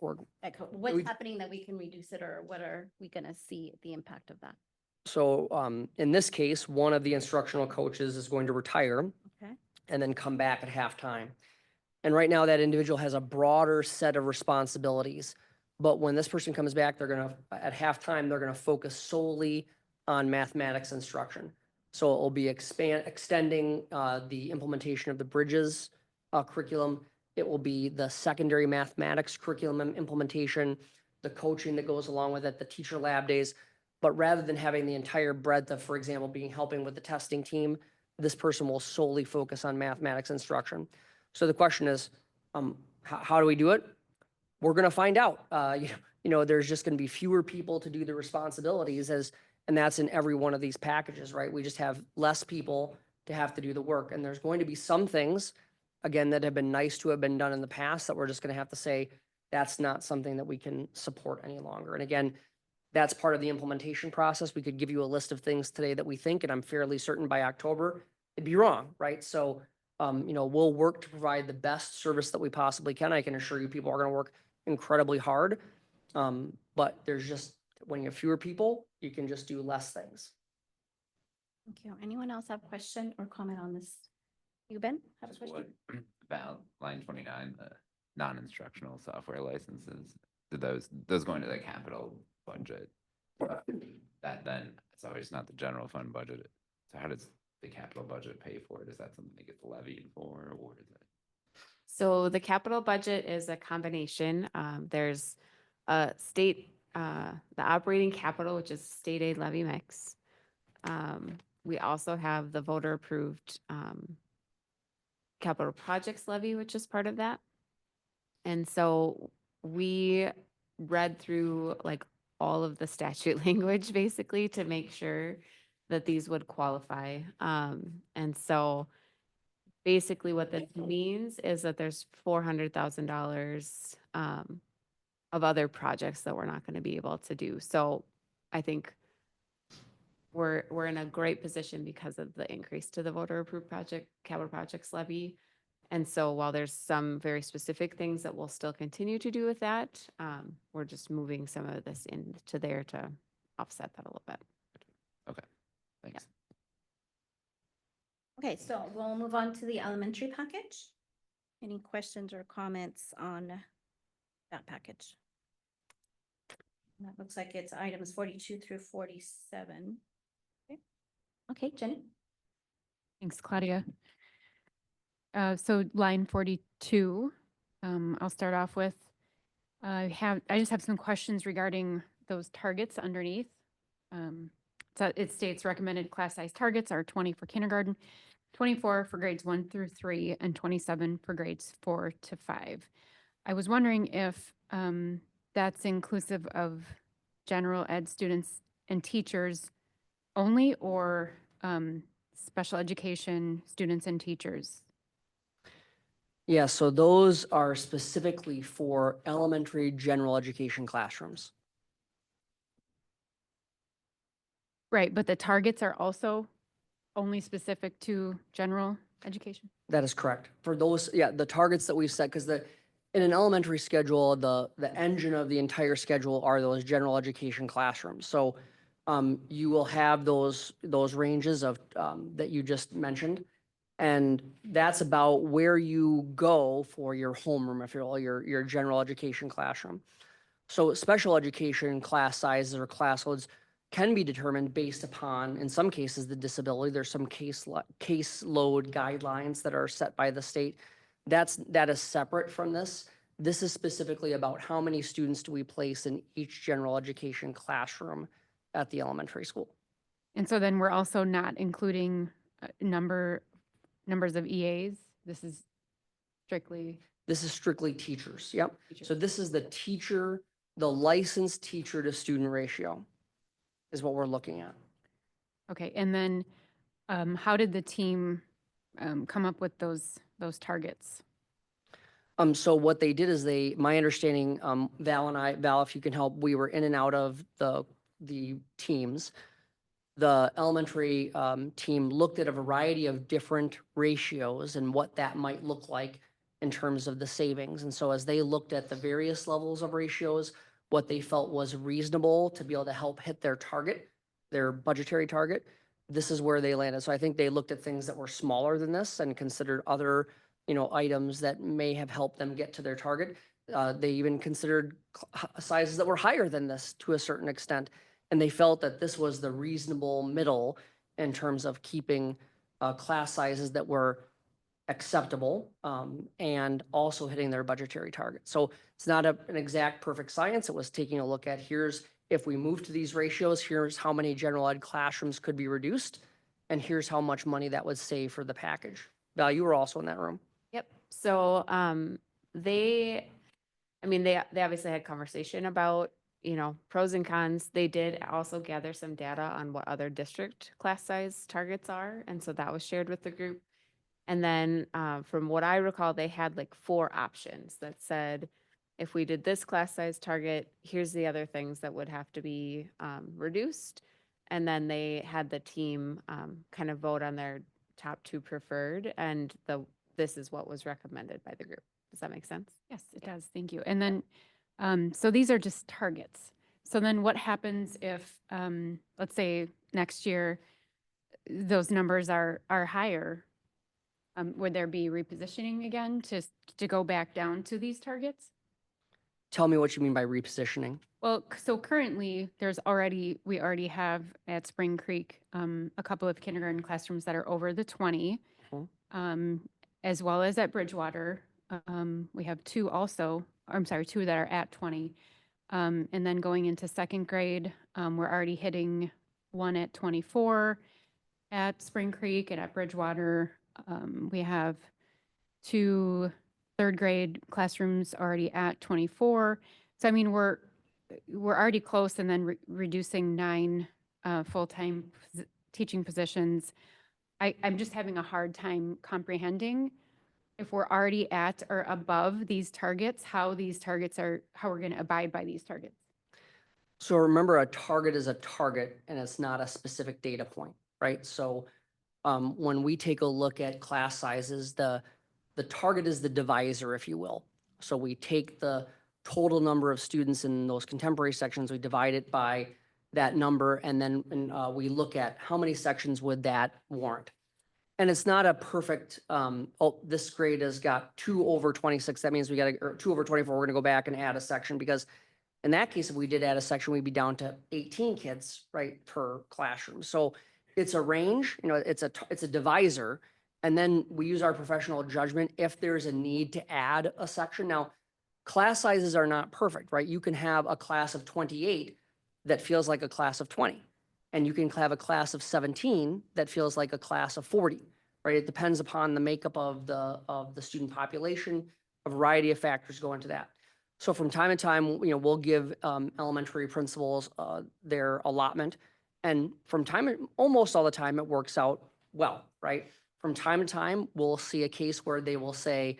A: What's
B: we-
A: happening that we can reduce it, or what are we gonna see the impact of that?
B: So in this case, one of the instructional coaches is going to retire
A: Okay.
B: and then come back at halftime. And right now, that individual has a broader set of responsibilities. But when this person comes back, at halftime, they're gonna focus solely on mathematics instruction. So it will be extending the implementation of the Bridges curriculum. It will be the secondary mathematics curriculum implementation, the coaching that goes along with it, the teacher lab days. But rather than having the entire breadth of, for example, helping with the testing team, this person will solely focus on mathematics instruction. So the question is, how do we do it? We're going to find out. There's just going to be fewer people to do the responsibilities and that's in every one of these packages, right? We just have less people to have to do the work. And there's going to be some things, again, that have been nice to have been done in the past that we're just going to have to say, that's not something that we can support any longer. And again, that's part of the implementation process. We could give you a list of things today that we think, and I'm fairly certain by October, it'd be wrong, right? So, we'll work to provide the best service that we possibly can. I can assure you, people are going to work incredibly hard. But there's just, when you have fewer people, you can just do less things.
A: Thank you. Anyone else have a question or comment on this? You, Ben, have a
E: Just
A: question?
E: what about line 29, the non-instructional software licenses? Did those go into the capital budget? That then, it's always not the general fund budget. So how does the capital budget pay for it? Is that something that gets levied for, or is it?
C: So the capital budget is a combination. There's a state, the operating capital, which is state aid levy mix. We also have the voter approved capital projects levy, which is part of that. And so we read through like all of the statute language basically to make sure that these would qualify. And so basically what this means is that there's $400,000 of other projects that we're not going to be able to do. So I think we're in a great position because of the increase to the voter approved project, capital projects levy. And so while there's some very specific things that we'll still continue to do with that, we're just moving some of this into there to offset that a little bit.
E: Okay, thanks.
A: Okay, so we'll move on to the elementary package. Any questions or comments on that package? That looks like it's items 42 through 47. Okay, Jenny?
G: Thanks, Claudia. So line 42, I'll start off with, I just have some questions regarding those targets underneath. So it states recommended class size targets are 20 for kindergarten, 24 for grades 1 through 3, and 27 for grades 4 to 5. I was wondering if that's inclusive of general ed students and teachers only, or special education students and teachers?
B: Yeah, so those are specifically for elementary general education classrooms.
G: Right, but the targets are also only specific to general education?
B: That is correct. For those, yeah, the targets that we've set, because in an elementary schedule, the engine of the entire schedule are those general education classrooms. So you will have those ranges of that you just mentioned. And that's about where you go for your homeroom, if you will, your general education classroom. So special education class sizes or class loads can be determined based upon, in some cases, the disability. There's some caseload guidelines that are set by the state. That is separate from this. This is specifically about how many students do we place in each general education classroom at the elementary school.
G: And so then we're also not including numbers of EAs? This is strictly
B: teachers, yep.
G: teachers.
B: So this is the licensed teacher to student ratio is what we're looking at.
G: Okay, and then how did the team come up with those targets?
B: So what they did is my understanding, Val, if you can help, we were in and out of the teams. The elementary team looked at a variety of different ratios and what that might look like in terms of the savings. And so as they looked at the various levels of ratios, what they felt was reasonable to be able to help hit their target, their budgetary target, this is where they landed. So I think they looked at things that were smaller than this and considered other, items that may have helped them get to their target. They even considered sizes that were higher than this to a certain extent. And they felt that this was the reasonable middle in terms of keeping class sizes that were acceptable and also hitting their budgetary target. So it's not an exact perfect science. It was taking a look at if we move to these ratios, here's how many general ed classrooms could be reduced, and here's how much money that would save for the package. Val, you were also in that room.
C: Yep. So they obviously had conversation about, pros and cons. They did also gather some data on what other district class size targets are. And so that was shared with the group. And then from what I recall, they had like 4 options that said, if we did this class size target, here's the other things that would have to be reduced. And then they had the team kind of vote on their top 2 preferred, and this is what was recommended by the group. Does that make sense?
G: Yes, it does. Thank you. And then, so these are just targets. So then what happens if, let's say next year, those numbers are higher? Would there be repositioning again to go back down to these targets?
B: Tell me what you mean by repositioning.
G: Well, so currently, we already have at Spring Creek, a couple of kindergarten classrooms that are over the 20, as well as at Bridgewater. We have 2 also, I'm sorry, 2 that are at 20. And then going into second grade, we're already hitting 1 at 24 at Spring Creek, and at Bridgewater, we have 2 third grade classrooms already at 24. So I mean, we're already close, and then reducing 9 full-time teaching positions. I'm just having a hard time comprehending if we're already at or above these targets, how we're going to abide by these targets.
B: So remember, a target is a target and it's not a specific data point, right? So when we take a look at class sizes, the target is the divisor, if you will. So we take the total number of students in those contemporary sections, we divide it by that number, and then we look at how many sections would that warrant. And it's not a perfect, this grade has got 2 over 26. That means we got or 2 over 24. We're gonna go back and add a section, because in that case, if we did add a section, we'd be down to 18 kids, right, per classroom. So it's a range, it's a divisor. And then we use our professional judgment if there's a need to add a section. Now, class sizes are not perfect, right? You can have a class of 28 that feels like a class of 20. And you can have a class of 17 that feels like a class of 40, right? It depends upon the makeup of the student population. A variety of factors go into that. So from time to time, we'll give elementary principals their allotment. And almost all the time, it works out well, right? From time to time, we'll see a case where they will say,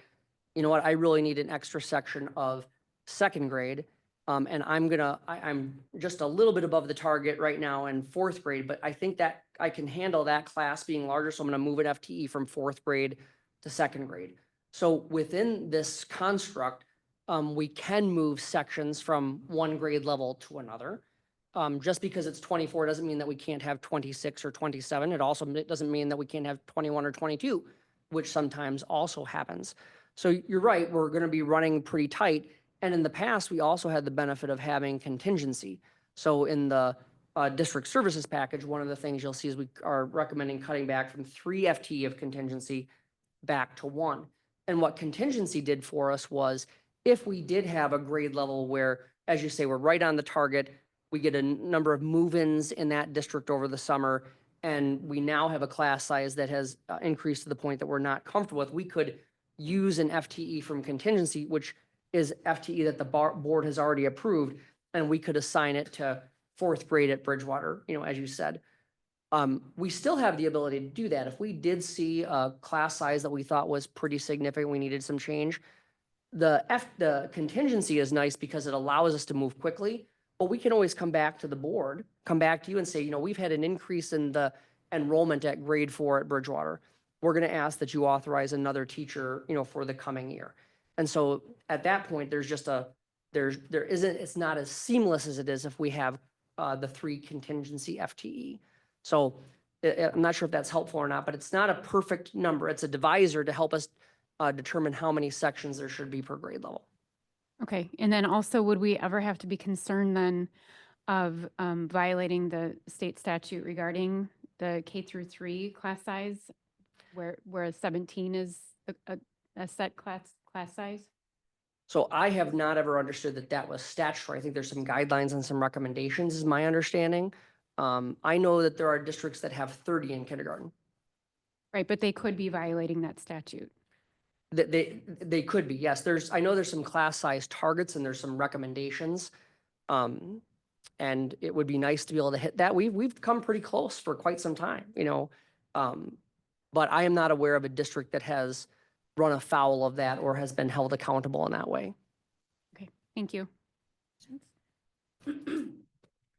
B: you know what, I really need an extra section of second grade. And I'm just a little bit above the target right now in 4th grade, but I think that I can handle that class being larger. So I'm going to move an FTE from 4th grade to second grade. So within this construct, we can move sections from one grade level to another. Just because it's 24 doesn't mean that we can't have 26 or 27. It doesn't mean that we can't have 21 or 22, which sometimes also happens. So you're right, we're going to be running pretty tight. And in the past, we also had the benefit of having contingency. So in the district services package, one of the things you'll see is we are recommending cutting back from 3 FTE of contingency back to 1. And what contingency did for us was, if we did have a grade level where, as you say, we're right on the target, we get a number of move-ins in that district over the summer, and we now have a class size that has increased to the point that we're not comfortable with, we could use an FTE from contingency, which is FTE that the board has already approved, and we could assign it to 4th grade at Bridgewater, as you said. We still have the ability to do that. If we did see a class size that we thought was pretty significant, we needed some change. The contingency is nice because it allows us to move quickly, but we can always come back to the board, come back to you and say, we've had an increase in the enrollment at grade 4 at Bridgewater. We're going to ask that you authorize another teacher, for the coming year. And so at that point, it's not as seamless as it is if we have the 3 contingency FTE. So I'm not sure if that's helpful or not, but it's not a perfect number. It's a divisor to help us determine how many sections there should be per grade level.
G: Okay, and then also, would we ever have to be concerned then of violating the state statute regarding the K through 3 class size, where 17 is a set class size?
B: So I have not ever understood that that was statutory. I think there's some guidelines and some recommendations is my understanding. I know that there are districts that have 30 in kindergarten.
G: Right, but they could be violating that statute.
B: They could be, yes. I know there's some class size targets and there's some recommendations. And it would be nice to be able to hit that. We've come pretty close for quite some time, you know. But I am not aware of a district that has run afoul of that or has been held accountable in that way.
G: Okay, thank you.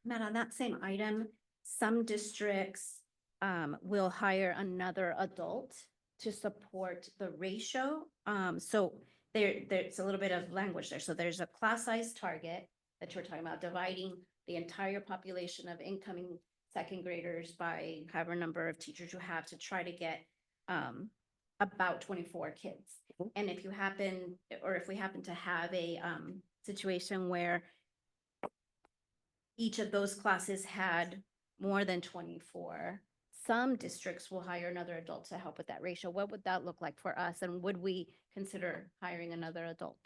A: Matt, on that same item, some districts will hire another adult to support the ratio. So there's a little bit of language there. So there's a class size target that you're talking about, dividing the entire population of incoming second graders by however number of teachers you have to try to get about 24 kids. And if you happen, or if we happen to have a situation where each of those classes had more than 24, some districts will hire another adult to help with that ratio. What would that look like for us? And would we consider hiring another adult?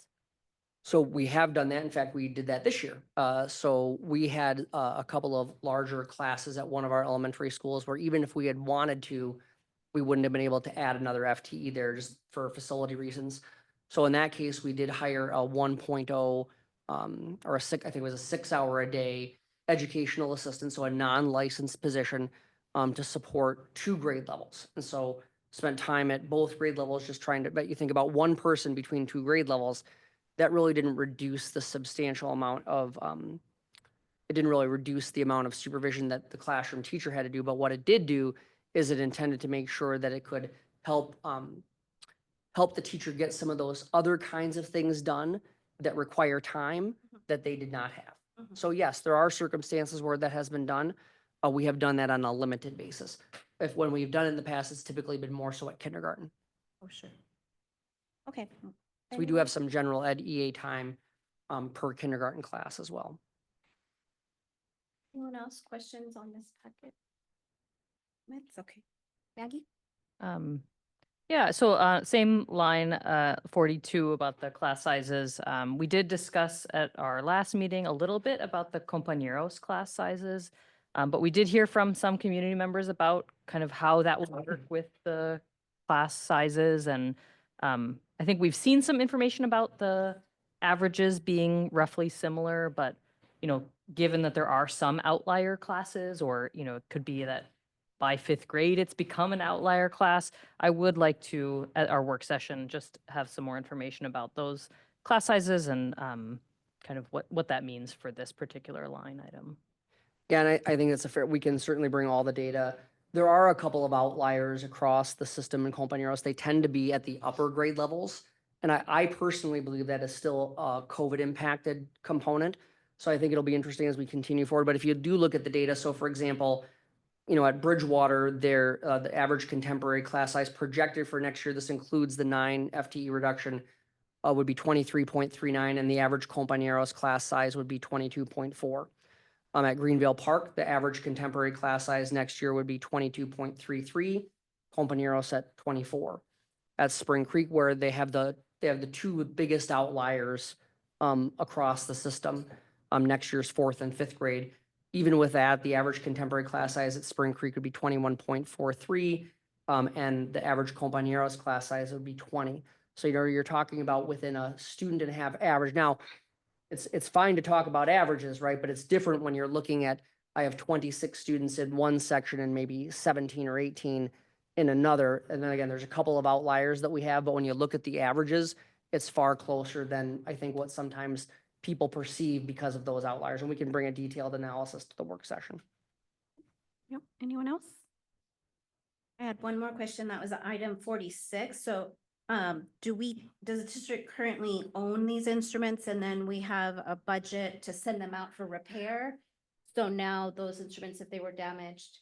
B: So we have done that. In fact, we did that this year. So we had a couple of larger classes at one of our elementary schools where even if we had wanted to, we wouldn't have been able to add another FTE there just for facility reasons. So in that case, we did hire a 1.0 or I think it was a 6-hour a day educational assistant, so a non-licensed position to support 2 grade levels. And so spent time at both grade levels just trying to, but you think about one person between 2 grade levels, that really didn't reduce the substantial amount of, it didn't really reduce the amount of supervision that the classroom teacher had to do. But what it did do is it intended to make sure that it could help help the teacher get some of those other kinds of things done that require time that they did not have. So yes, there are circumstances where that has been done. We have done that on a limited basis. When we've done it in the past, it's typically been more so at kindergarten.
A: Oh, sure. Okay.
B: So we do have some general ed EA time per kindergarten class as well.
A: Anyone else questions on this packet? It's okay. Maggie?
D: Yeah, so same line 42 about the class sizes. We did discuss at our last meeting a little bit about the compañeros class sizes, but we did hear from some community members about kind of how that would work with the class sizes. And I think we've seen some information about the averages being roughly similar, but, you know, given that there are some outlier classes, or, you know, it could be that by 5th grade, it's become an outlier class. I would like to, at our work session, just have some more information about those class sizes and kind of what that means for this particular line item.
B: Yeah, and I think it's we can certainly bring all the data. There are a couple of outliers across the system in compañeros. They tend to be at the upper grade levels. And I personally believe that is still a COVID impacted component. So I think it'll be interesting as we continue forward. But if you do look at the data, so for example, you know, at Bridgewater, the average contemporary class size projected for next year, this includes the 9 FTE reduction, would be 23.39, and the average compañeros class size would be 22.4. At Greenville Park, the average contemporary class size next year would be 22.33, compañeros at 24. At Spring Creek, where they have the 2 biggest outliers across the system, next year's 4th and 5th grade. Even with that, the average contemporary class size at Spring Creek would be 21.43, and the average compañeros class size would be 20. So, you know, you're talking about within a student and a half average. Now, it's fine to talk about averages, right? But it's different when you're looking at, I have 26 students in one section and maybe 17 or 18 in another. And then again, there's a couple of outliers that we have, but when you look at the averages, it's far closer than I think what sometimes people perceive because of those outliers. And we can bring a detailed analysis to the work session.
A: Yep. Anyone else? I had one more question. That was item 46. So does the district currently own these instruments, and then we have a budget to send them out for repair? So now those instruments, if they were damaged,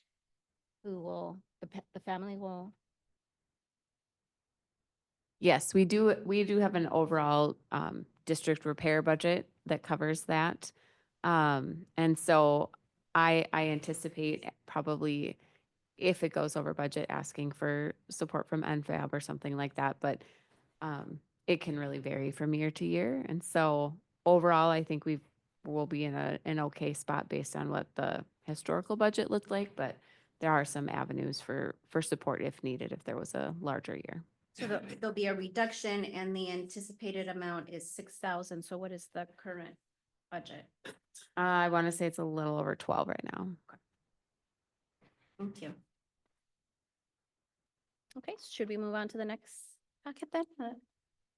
A: who will, the family will?
C: Yes, we do have an overall district repair budget that covers that. And so I anticipate probably, if it goes over budget, asking for support from NFAB or something like that, but it can really vary from year to year. And so overall, I think we'll be in an okay spot based on what the historical budget looked like, but there are some avenues for support if needed, if there was a larger year.
A: So there'll be a reduction and the anticipated amount is 6,000. So what is the current budget?
C: I want to say it's a little over 12 right now.
A: Thank you. Okay, should we move on to the next packet then?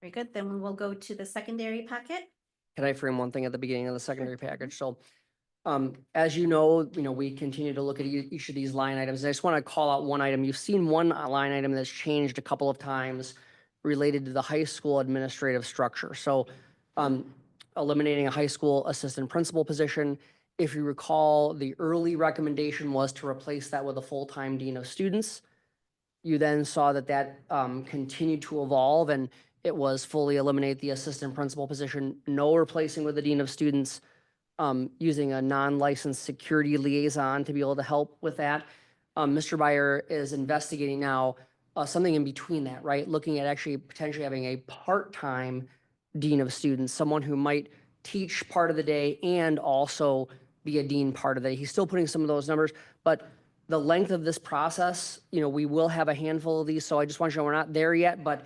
A: Very good. Then we will go to the secondary packet.
B: Can I frame one thing at the beginning of the secondary package? So, as you know, we continue to look at each of these line items. I just want to call out one item. You've seen one line item that's changed a couple of times related to the high school administrative structure. So, eliminating a high school assistant principal position. If you recall, the early recommendation was to replace that with a full-time dean of students. You then saw that continued to evolve, and it was fully eliminate the assistant principal position, no replacing with the dean of students, using a non-licensed security liaison to be able to help with that. Mr. Byer is investigating now something in between that, right? Looking at actually potentially having a part-time dean of students, someone who might teach part of the day and also be a dean part of the day. He's still putting some of those numbers, but the length of this process, we will have a handful of these, so I just want you to know we're not there yet, but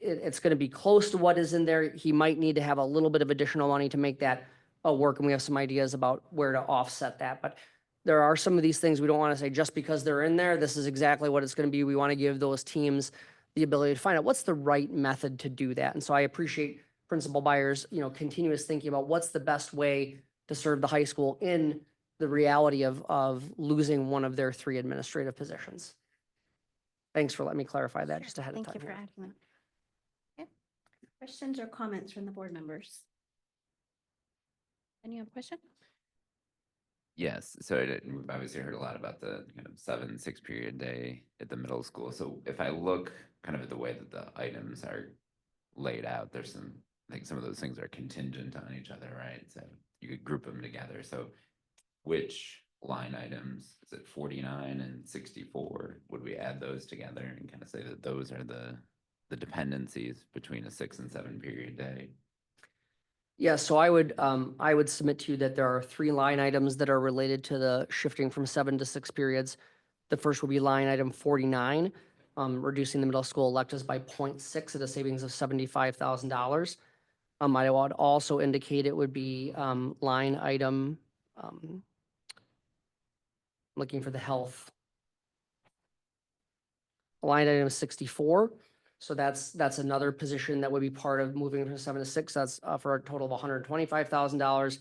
B: it's going to be close to what is in there. He might need to have a little bit of additional money to make that work, and we have some ideas about where to offset that. But there are some of these things we don't want to say just because they're in there, this is exactly what it's going to be. We want to give those teams the ability to find out what's the right method to do that. And so I appreciate Principal Byers, continuous thinking about what's the best way to serve the high school in the reality of losing one of their 3 administrative positions. Thanks for letting me clarify that just ahead of time.
A: Thank you for
B: here.
A: adding that. Okay. Questions or comments from the board members? Any other question?
E: Yes, so we've obviously heard a lot about the kind of 7-6 period day at the middle school. So if I look kind of at the way that the items are laid out, there's I think some of those things are contingent on each other, right? So you could group them together. So which line items, is it 49 and 64? Would we add those together and kind of say that those are the dependencies between a 6 and 7 period day?
B: Yeah, so I would submit to you that there are 3 line items that are related to the shifting from 7 to 6 periods. The first would be line item 49, reducing the middle school electives by 0.6 at a savings of $75,000. I would also indicate it would be line item, looking for the health. Line item 64. So that's another position that would be part of moving from 7 to 6. That's for a total of $125,000.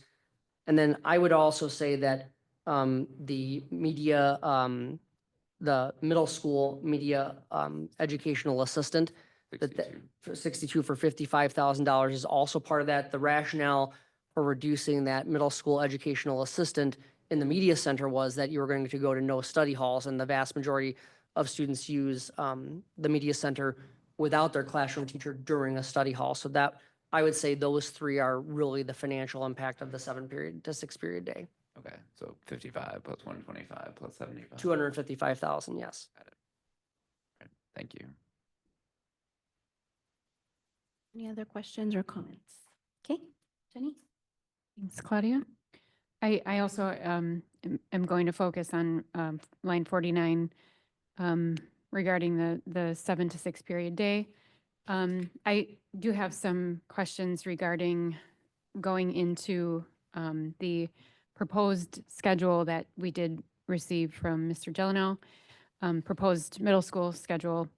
B: And then I would also say that the media, the middle school media educational assistant,
E: 62.
B: 62 for $55,000 is also part of that. The rationale for reducing that middle school educational assistant in the media center was that you were going to go to no study halls, and the vast majority of students use the media center without their classroom teacher during a study hall. So that, I would say those 3 are really the financial impact of the 7 period to 6 period day.
E: Okay, so 55 plus 125 plus 75.
B: 255,000, yes.
E: Got it. Right, thank you.
A: Any other questions or comments? Okay, Jenny?
G: Thanks, Claudia. I also am going to focus on line 49 regarding the 7 to 6 period day. I do have some questions regarding going into the proposed schedule that we did receive from Mr. Jeleno, proposed middle school schedule,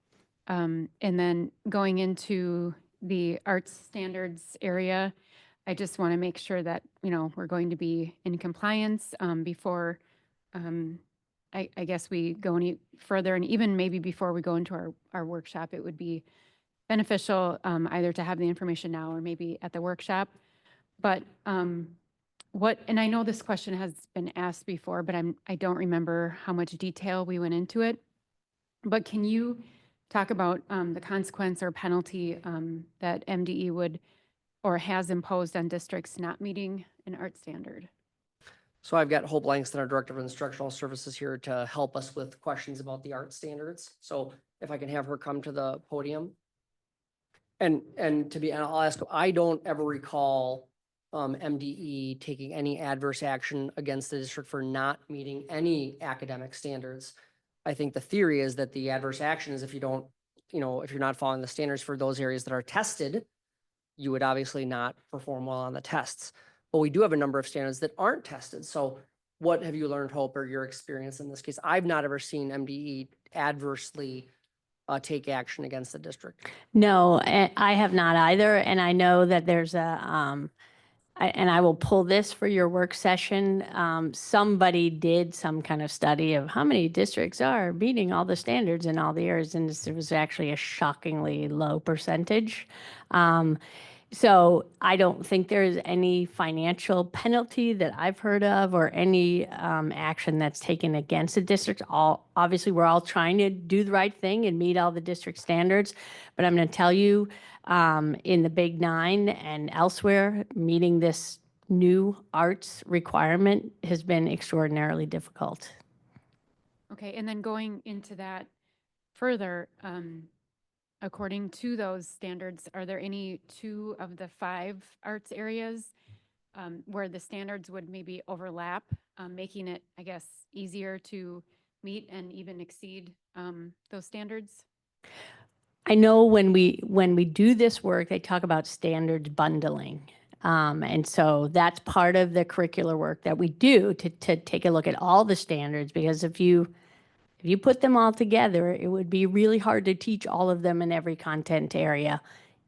G: and then going into the arts standards area. I just want to make sure that, we're going to be in compliance before I guess we go any further, and even maybe before we go into our workshop, it would be beneficial either to have the information now or maybe at the workshop. But what, and I know this question has been asked before, but I don't remember how much detail we went into it. But can you talk about the consequence or penalty that MDE would or has imposed on districts not meeting an art standard?
B: So I've got Hope Langston, our Director of Instructional Services, here to help us with questions about the art standards. So if I can have her come to the podium. And I'll ask, I don't ever recall MDE taking any adverse action against the district for not meeting any academic standards. I think the theory is that the adverse action is if you don't, if you're not following the standards for those areas that are tested, you would obviously not perform well on the tests. But we do have a number of standards that aren't tested. So what have you learned, Hope, or your experience in this case? I've not ever seen MDE adversely take action against the district.
H: No, I have not either, and I know that there's and I will pull this for your work session. Somebody did some kind of study of how many districts are meeting all the standards in all the areas, and it was actually a shockingly low percentage. So I don't think there is any financial penalty that I've heard of or any action that's taken against the district. Obviously, we're all trying to do the right thing and meet all the district standards. But I'm going to tell you, in the Big Nine and elsewhere, meeting this new arts requirement has been extraordinarily difficult.
G: Okay, and then going into that further, according to those standards, are there any 2 of the 5 arts areas where the standards would maybe overlap, making it, I guess, easier to meet and even exceed those standards?
H: I know when we do this work, they talk about standards bundling. And so that's part of the curricular work that we do to take a look at all the standards, because if you put them all together, it would be really hard to teach all of them in every content area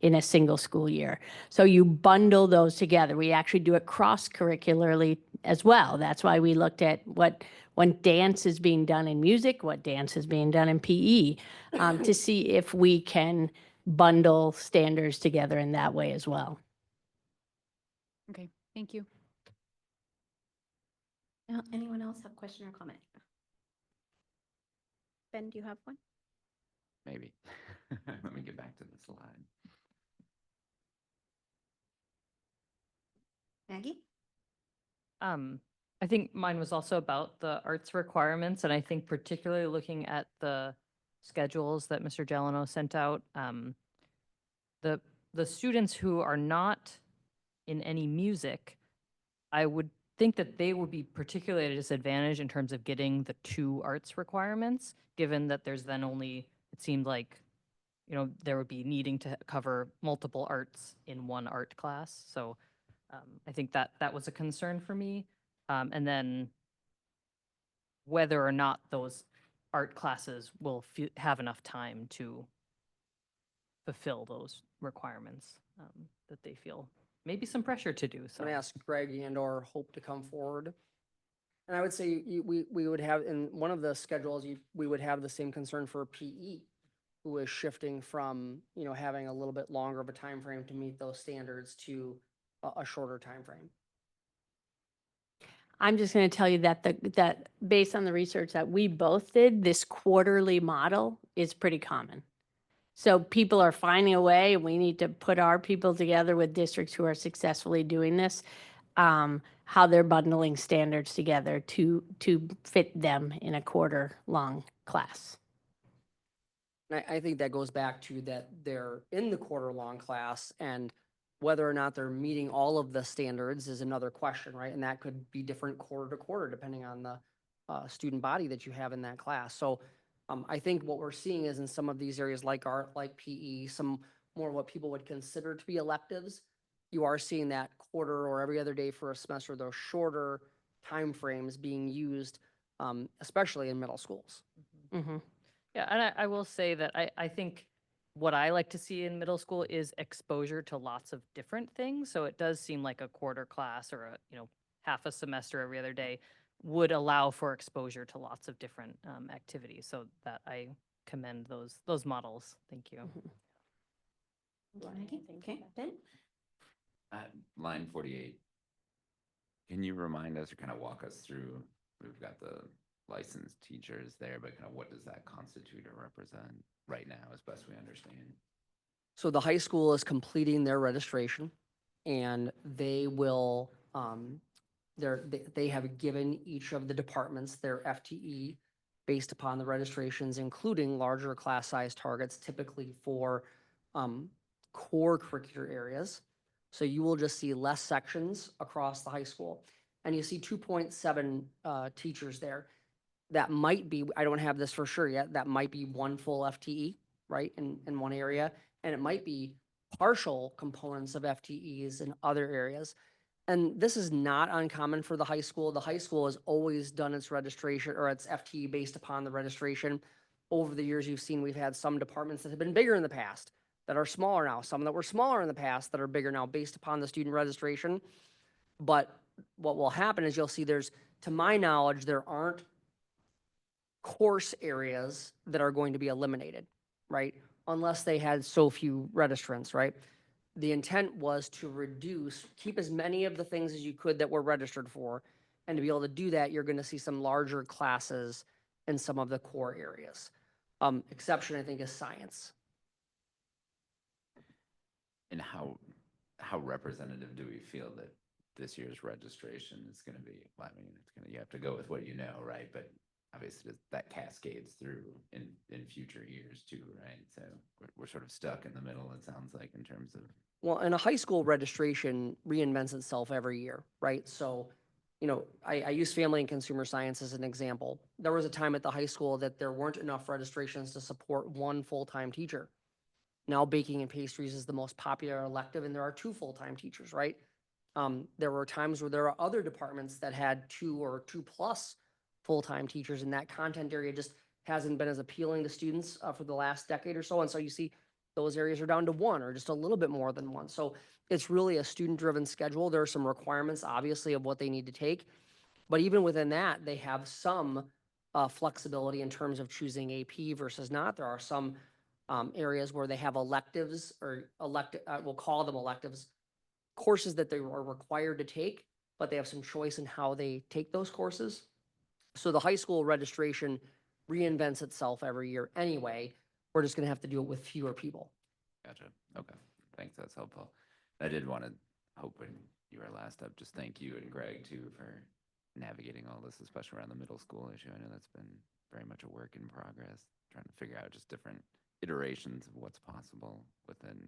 H: in a single school year. So you bundle those together. We actually do it cross-curricularly as well. That's why we looked at when dance is being done in music, what dance is being done in PE, to see if we can bundle standards together in that way as well.
G: Okay, thank you.
A: Now, anyone else have a question or comment? Ben, do you have one?
E: Maybe. Let me get back to the slide.
A: Maggie?
D: I think mine was also about the arts requirements, and I think particularly looking at the schedules that Mr. Jeleno sent out, the students who are not in any music, I would think that they would be particularly at a disadvantage in terms of getting the 2 arts requirements, given that there's then only, it seemed like, there would be needing to cover multiple arts in one art class. So I think that was a concern for me. And then whether or not those art classes will have enough time to fulfill those requirements that they feel maybe some pressure to do. So
B: I'm gonna ask Greg and or Hope to come forward. And I would say we would have, in one of the schedules, we would have the same concern for PE, who is shifting from, having a little bit longer of a time frame to meet those standards to a shorter time frame.
H: I'm just going to tell you that based on the research that we both did, this quarterly model is pretty common. So people are finding a way, and we need to put our people together with districts who are successfully doing this, how they're bundling standards together to fit them in a quarter-long class.
B: And I think that goes back to that they're in the quarter-long class, and whether or not they're meeting all of the standards is another question, right? And that could be different quarter to quarter, depending on the student body that you have in that class. So I think what we're seeing is in some of these areas like art, like PE, some more what people would consider to be electives, you are seeing that quarter or every other day for a semester, those shorter timeframes being used, especially in middle schools.
H: Mhm.
D: yeah, and I will say that I think what I like to see in middle school is exposure to lots of different things. So it does seem like a quarter class or half a semester every other day would allow for exposure to lots of different activities. So that I commend those models. Thank you.
A: Maggie? Okay, Ben?
E: Line 48. Can you remind us or kind of walk us through, we've got the licensed teachers there, but kind of what does that constitute or represent right now, as best we understand?
B: So the high school is completing their registration and they will, they have given each of the departments their FTE based upon the registrations, including larger class size targets typically for core curricular areas. So you will just see less sections across the high school. And you see 2.7 teachers there. That might be, I don't have this for sure yet, that might be one full FTE, right, in one area. And it might be partial components of FTEs in other areas. And this is not uncommon for the high school. The high school has always done its registration or its FTE based upon the registration. Over the years, you've seen we've had some departments that have been bigger in the past that are smaller now, some that were smaller in the past that are bigger now based upon the student registration. But what will happen is you'll see there's, to my knowledge, there aren't course areas that are going to be eliminated, right? Unless they had so few registrants, right? The intent was to reduce, keep as many of the things as you could that were registered for. And to be able to do that, you're going to see some larger classes in some of the core areas. Exception, I think, is science.
E: And how representative do we feel that this year's registration is going to be? Well, I mean, it's gonna, you have to go with what you know, right? But obviously that cascades through in future years too, right? So we're sort of stuck in the middle, it sounds like, in terms of.
B: Well, and a high school registration reinvents itself every year, right? So, you know, I use family and consumer science as an example. There was a time at the high school that there weren't enough registrations to support one full-time teacher. Now baking and pastries is the most popular elective and there are 2 full-time teachers, right? There were times where there are other departments that had 2 or 2+ full-time teachers and that content area just hasn't been as appealing to students for the last decade or so. And so you see those areas are down to 1 or just a little bit more than 1. So it's really a student-driven schedule. There are some requirements, obviously, of what they need to take. But even within that, they have some flexibility in terms of choosing AP versus not. There are some areas where they have electives or we'll call them electives, courses that they are required to take, but they have some choice in how they take those courses. So the high school registration reinvents itself every year anyway. We're just gonna have to do it with fewer people.
E: Gotcha. Okay. Thanks. That's helpful. I did want to, hope when you were last up, just thank you and Greg too for navigating all this, especially around the middle school issue. I know that's been very much a work in progress, trying to figure out just different iterations of what's possible within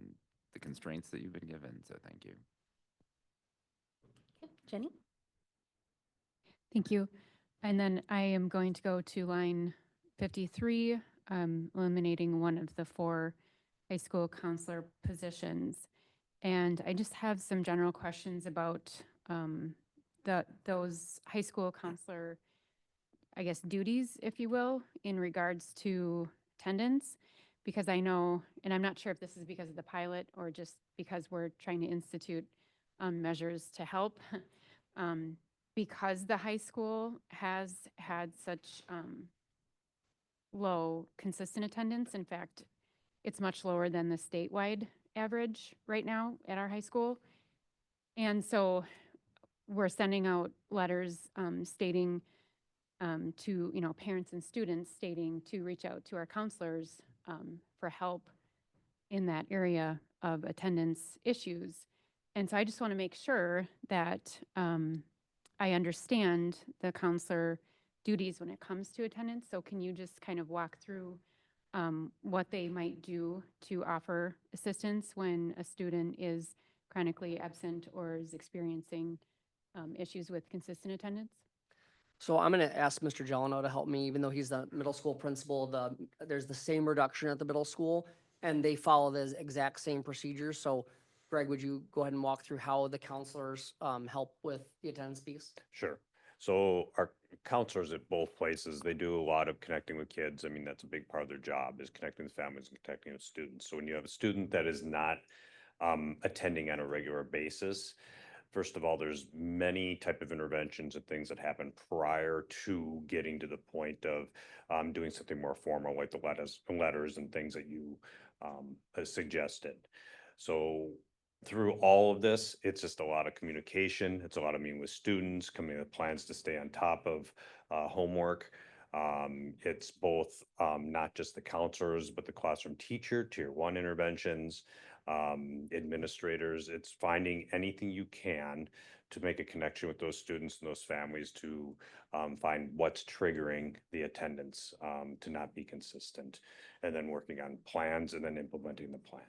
E: the constraints that you've been given. So thank you.
A: Okay, Jenny?
G: Thank you. And then I am going to go to line 53, eliminating one of the 4 high school counselor positions. And I just have some general questions about those high school counselor, I guess, duties, if you will, in regards to attendance. Because I know, and I'm not sure if this is because of the pilot or just because we're trying to institute measures to help. Because the high school has had such low consistent attendance. In fact, it's much lower than the statewide average right now at our high school. And so we're sending out letters stating to, you know, parents and students stating to reach out to our counselors for help in that area of attendance issues. And so I just want to make sure that I understand the counselor duties when it comes to attendance. So can you just kind of walk through what they might do to offer assistance when a student is chronically absent or is experiencing issues with consistent attendance?
B: So I'm going to ask Mr. Gelano to help me, even though he's the middle school principal. There's the same reduction at the middle school, and they follow the exact same procedures. So, Greg, would you go ahead and walk through how the counselors help with the attendance piece?
I: Sure. So our counselors at both places, they do a lot of connecting with kids. I mean, that's a big part of their job, is connecting with families and connecting with students. So when you have a student that is not attending on a regular basis, first of all, there's many type of interventions and things that happen prior to getting to the point of doing something more formal, like the letters and things that you suggested. So through all of this, it's just a lot of communication. It's a lot of meeting with students, coming with plans to stay on top of homework. It's both not just the counselors, but the classroom teacher, tier one interventions, administrators. It's finding anything you can to make a connection with those students and those families to find what's triggering the attendance to not be consistent, and then working on plans and then implementing the plan.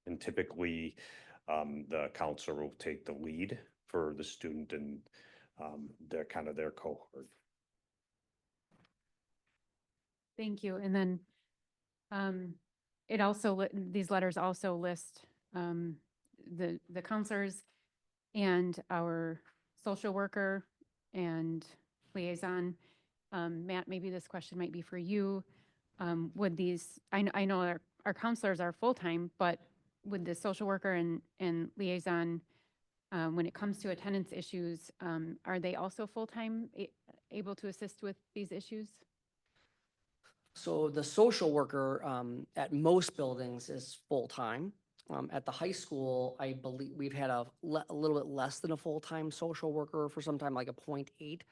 I: And typically, the counselor will take the lead for the student and their kind of their cohort.
G: Thank you. And then it also, these letters also list the counselors and our social worker and liaison. Matt, maybe this question might be for you. Would these, I know our counselors are full-time, but would the social worker and liaison, when it comes to attendance issues, are they also full-time, able to assist with these issues?
B: So the social worker at most buildings is full-time. At the high school, I believe we've had a little bit less than a full-time social worker for some time, like a 0.8.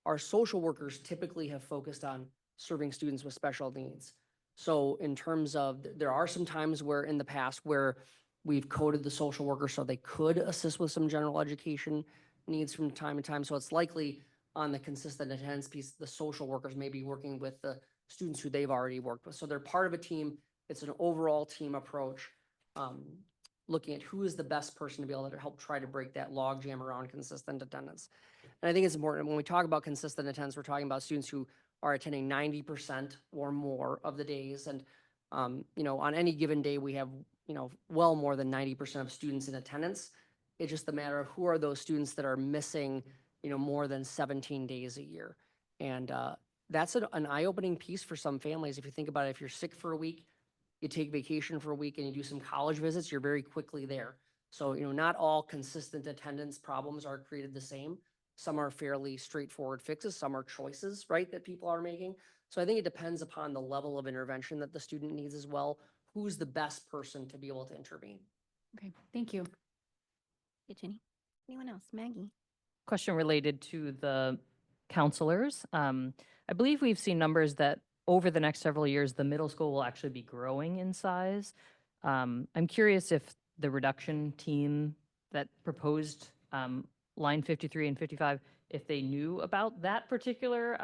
B: Our social workers typically have focused on serving students with special needs. So in terms of, there are some times where in the past where we've coded the social worker so they could assist with some general education needs from time to time. So it's likely on the consistent attendance piece, the social workers may be working with the students who they've already worked with. So they're part of a team. It's an overall team approach, looking at who is the best person to be able to help try to break that logjam around consistent attendance. And I think it's important when we talk about consistent attendance, we're talking about students who are attending 90% or more of the days. And, on any given day, we have, well more than 90% of students in attendance. It's just a matter of who are those students that are missing, more than 17 days a year. And that's an eye-opening piece for some families. If you think about it, if you're sick for a week, you take vacation for a week and you do some college visits, you're very quickly there. So, not all consistent attendance problems are created the same. Some are fairly straightforward fixes, some are choices, right, that people are making. So I think it depends upon the level of intervention that the student needs as well. Who's the best person to be able to intervene?
G: Okay, thank you.
A: Hey, Jenny. Anyone else? Maggie?
D: Question related to the counselors. I believe we've seen numbers that over the next several years, the middle school will actually be growing in size. I'm curious if the reduction team that proposed line 53 and 55, if they knew about that particular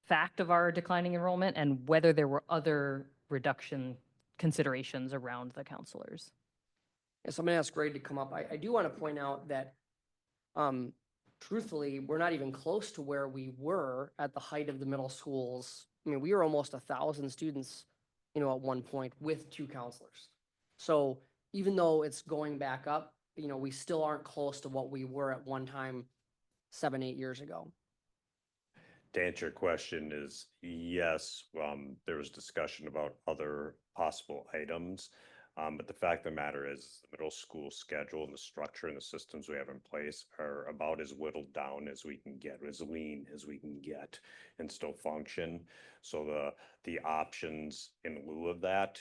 D: fact of our declining enrollment and whether there were other reduction considerations around the counselors.
B: Yes, I'm gonna ask Greg to come up. I do want to point out that truthfully, we're not even close to where we were at the height of the middle schools. I mean, we were almost 1,000 students, at one point with 2 counselors. So even though it's going back up, we still aren't close to what we were at one time 7, 8 years ago.
I: To answer your question is yes, there was discussion about other possible items. But the fact of the matter is the middle school schedule and the structure and the systems we have in place are about as whittled down as we can get, as lean as we can get and still function. So the options in lieu of that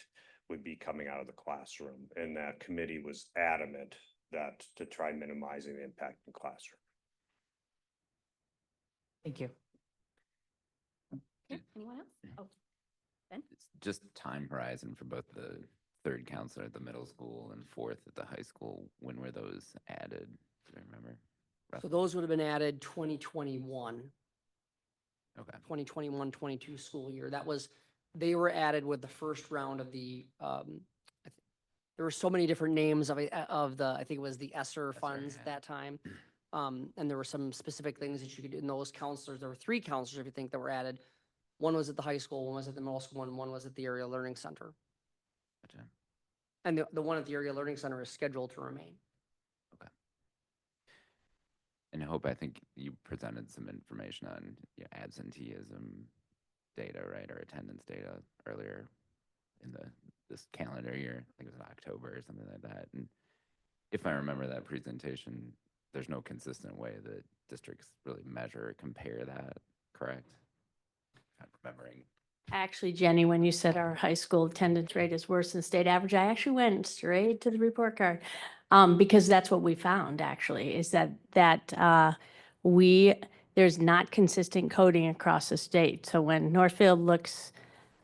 I: would be coming out of the classroom. And that committee was adamant that to try minimizing the impact in classroom.
D: Thank you.
A: Anyone else? Oh, Ben?
E: It's just time horizon for both the third counselor at the middle school and fourth at the high school. When were those added? Do you remember?
B: So
E: Roughly?
B: those would have been added 2021,
E: Okay.
B: 2021-22 school year. They were added with the first round of the, there were so many different names of I think it was the ESSER funds at
E: yeah.
B: that time. And there were some specific things that you could do in those counselors. There were 3 counselors, if you think, that were added. One was at the high school, one was at the middle school, and one was at the area learning center.
E: Gotcha.
B: And the one at the area learning center is scheduled to remain.
E: Okay. And Hope, I think you presented some information on absenteeism data, right, or attendance data earlier in this calendar year. I think it was in October or something like that. And if I remember that presentation, there's no consistent way that districts really measure or compare that, correct? I'm remembering
H: Actually, Jenny, when you said our high school attendance rate is worse than state average, I actually went straight to the report card. Because that's what we found actually, is that there's not consistent coding across the state. So when Northfield looks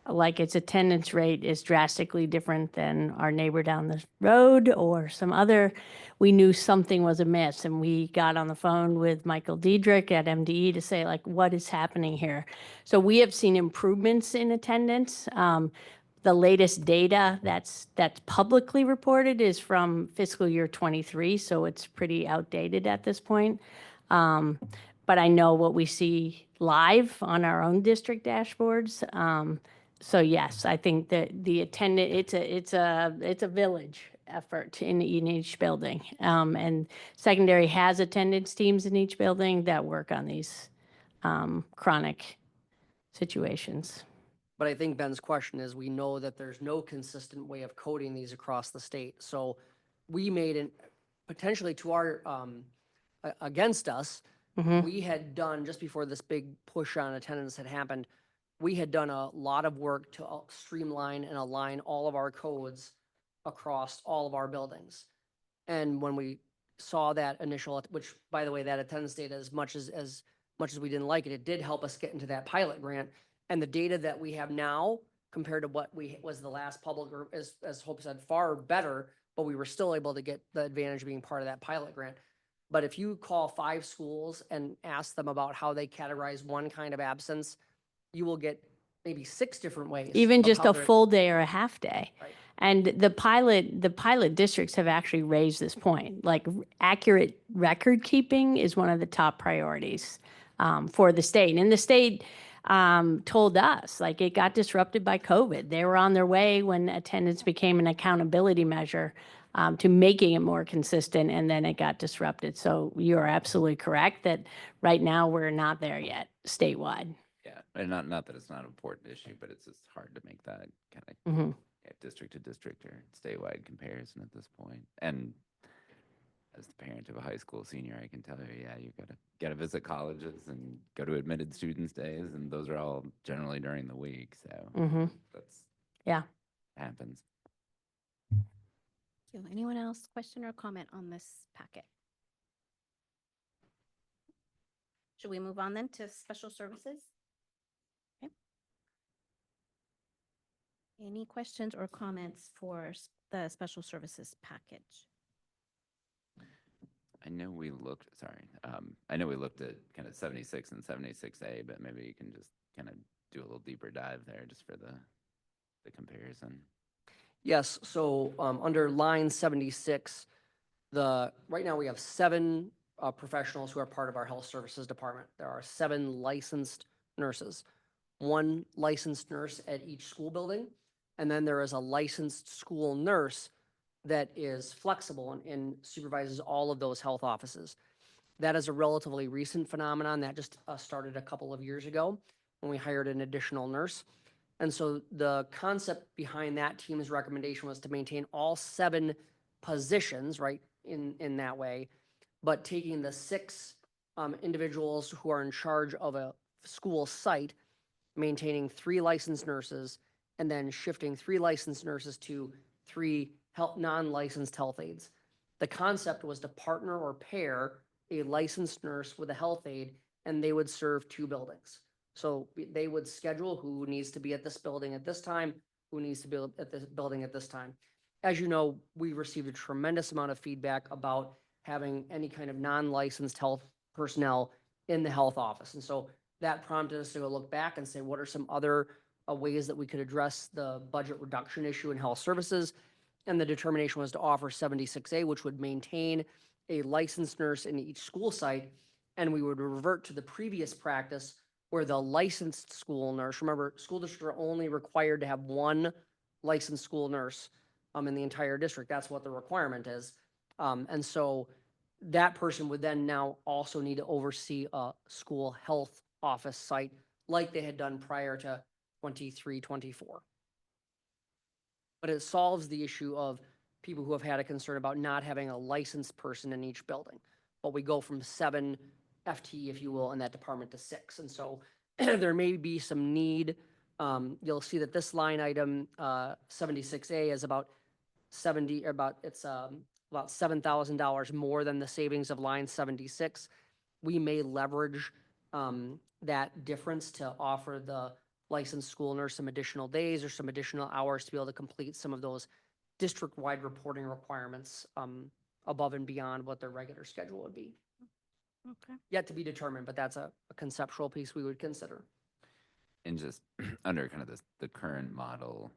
H: like its attendance rate is drastically different than our neighbor down the road or some other, we knew something was amiss. And we got on the phone with Michael Diedrich at MDE to say, like, what is happening here? So we have seen improvements in attendance. The latest data that's publicly reported is from fiscal year 23, so it's pretty outdated at this point. But I know what we see live on our own district dashboards. So yes, I think that the attendant, it's a village effort in each building. And secondary has attendance teams in each building that work on these chronic situations.
B: But I think Ben's question is, we know that there's no consistent way of coding these across the state. So we made it potentially to our, against us, we had done, just before this big push on attendance had happened, we had done a lot of work to streamline and align all of our codes across all of our buildings. And when we saw that initial, which by the way, that attendance data, as much as we didn't like it, it did help us get into that pilot grant. And the data that we have now compared to what was the last public, or as Hope said, far better, but we were still able to get the advantage of being part of that pilot grant. But if you call 5 schools and ask them about how they categorize one kind of absence, you will get maybe 6 different ways.
H: Even
B: of
H: just
B: how
H: a
B: they're-
H: full day or a half day.
B: Right.
H: And the pilot districts have actually raised this point. Like accurate record keeping is one of the top priorities for the state. And the state told us, like, it got disrupted by COVID. They were on their way when attendance became an accountability measure to making it more consistent, and then it got disrupted. So you are absolutely correct that right now we're not there yet statewide.
E: Yeah, and not that it's not an important issue, but it's just hard to make that kind of
H: Mhm.
E: district to district or statewide comparison at this point. And as the parent of a high school senior, I can tell you, yeah, you gotta visit colleges and go to admitted students days, and those are all generally during the week. So that's
H: Yeah.
E: happens.
A: Thank you. Anyone else question or comment on this packet? Should we move on then to special services? Okay. Any questions or comments for the special services package?
E: I know we looked, I know we looked at kind of 76 and 76A, but maybe you can just kind of do a little deeper dive there just for the comparison.
B: Yes, so under line 76, right now we have 7 professionals who are part of our health services department. There are 7 licensed nurses, 1 licensed nurse at each school building, and then there is a licensed school nurse that is flexible and supervises all of those health offices. That is a relatively recent phenomenon that just started a couple of years ago when we hired an additional nurse. And so the concept behind that team's recommendation was to maintain all 7 positions, right, in that way, but taking the 6 individuals who are in charge of a school site, maintaining 3 licensed nurses, and then shifting 3 licensed nurses to 3 non-licensed health aides. The concept was to partner or pair a licensed nurse with a health aide, and they would serve 2 buildings. So they would schedule who needs to be at this building at this time, who needs to be at this building at this time. As you know, we received a tremendous amount of feedback about having any kind of non-licensed health personnel in the health office. And so that prompted us to go look back and say, what are some other ways that we could address the budget reduction issue in health services? And the determination was to offer 76A, which would maintain a licensed nurse in each school site, and we would revert to the previous practice where the licensed school nurse, remember, school districts are only required to have 1 licensed school nurse in the entire district. That's what the requirement is. And so that person would then now also need to oversee a school health office site like they had done prior to 23, 24. But it solves the issue of people who have had a concern about not having a licensed person in each building. But we go from 7 FTE, if you will, in that department to 6. And so there may be some need you'll see that this line item, 76A is about 70, or about, it's about $7,000 more than the savings of line 76. We may leverage that difference to offer the licensed school nurse some additional days or some additional hours to be able to complete some of those district-wide reporting requirements above and beyond what their regular schedule would be.
A: Okay.
B: Yet to be determined, but that's a conceptual piece we would consider.
E: And just under kind of the current model,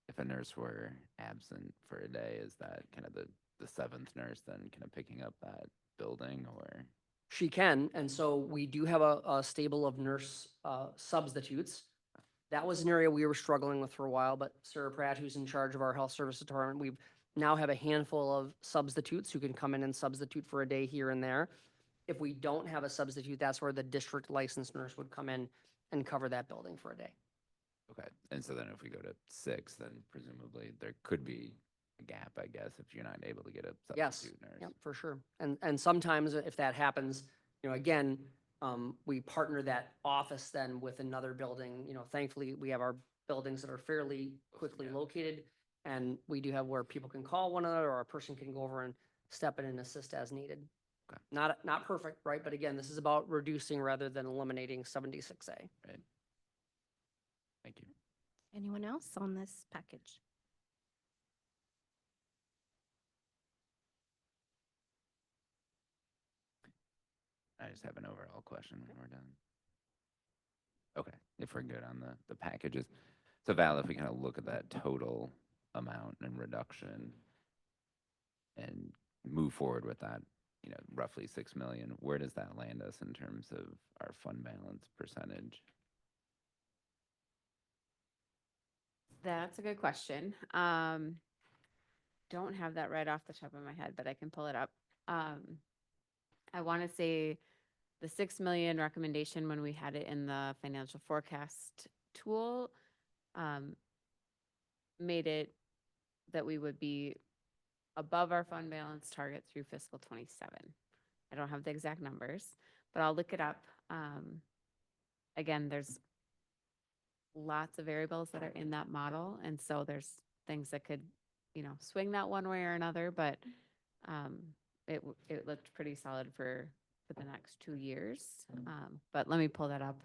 E: if a nurse were absent for a day, is that kind of the seventh nurse then kind of picking up that building, or?
B: She can, and so we do have a stable of nurse substitutes. That was an area we were struggling with for a while, but Sarah Pratt, who's in charge of our health service department, we now have a handful of substitutes who can come in and substitute for a day here and there. If we don't have a substitute, that's where the district licensed nurse would come in and cover that building for a day.
E: Okay, and so then if we go to 6, then presumably there could be a gap, I guess, if you're not able to get a
B: Yes,
E: substitute nurse.
B: yep, for sure. And sometimes if that happens, again, we partner that office then with another building. Thankfully, we have our buildings that are fairly quickly
E: Yeah.
B: located. And we do have where people can call one another, or a person can go over and step in and assist as needed.
E: Okay.
B: Not perfect, right? But again, this is about reducing rather than eliminating 76A.
E: Right. Thank you.
A: Anyone else on this package?
E: I just have an overall question when we're done. Okay, if we're good on the packages. So Val, if we kind of look at that total amount and reduction and move forward with that, roughly 6 million, where does that land us in terms of our fund balance percentage?
C: That's a good question. Don't have that right off the top of my head, but I can pull it up. I want to say the 6 million recommendation when we had it in the financial forecast tool made it that we would be above our fund balance target through fiscal 27. I don't have the exact numbers, but I'll look it up. Again, there's lots of variables that are in that model, and so there's things that could, swing that one way or another, but it looked pretty solid for the next 2 years. But let me pull that up.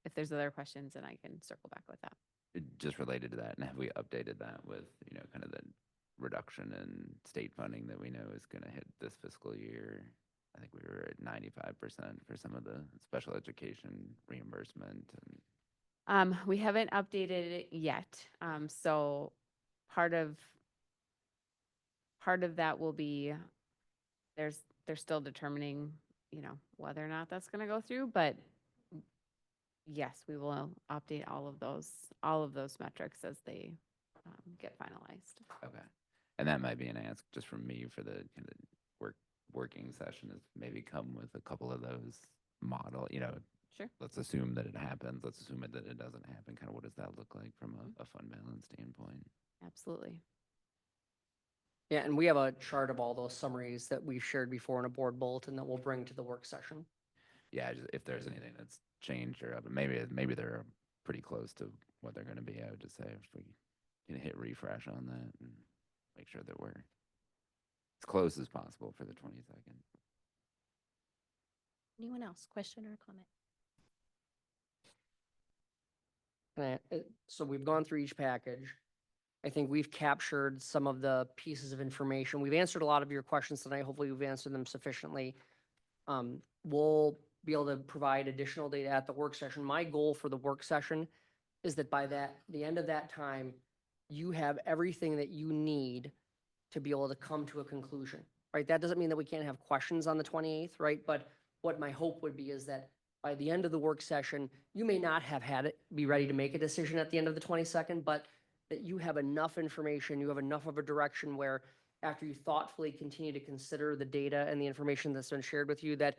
C: If there's other questions, then I can circle back with that.
E: Just related to that, and have we updated that with, kind of the reduction in state funding that we know is going to hit this fiscal year? I think we were at 95% for some of the special education reimbursement. And
C: We haven't updated it yet. So part of that will be, they're still determining, whether or not that's going to go through, but yes, we will update all of those metrics as they get finalized.
E: okay. And that might be an ask just from me for the kind of working session, is maybe come with a couple of those model,
C: Sure.
E: let's assume that it happens. Let's assume that it doesn't happen. Kind of what does that look like from a fund balance standpoint?
C: Absolutely.
B: Yeah, and we have a chart of all those summaries that we've shared before in a board bulletin that we'll bring to the work session.
E: Yeah, just if there's anything that's changed or maybe they're pretty close to what they're going to be, I would just say if we can hit refresh on that and make sure that we're as close as possible for the 22nd.
A: Anyone else? Question or comment?
B: So we've gone through each package. I think we've captured some of the pieces of information. We've answered a lot of your questions tonight. Hopefully we've answered them sufficiently. We'll be able to provide additional data at the work session. My goal for the work session is that by the end of that time, you have everything that you need to be able to come to a conclusion, right? That doesn't mean that we can't have questions on the 28th, right? But what my hope would be is that by the end of the work session, you may not have had it be ready to make a decision at the end of the 22nd, but that you have enough information, you have enough of a direction where after you thoughtfully continue to consider the data and the information that's been shared with you, that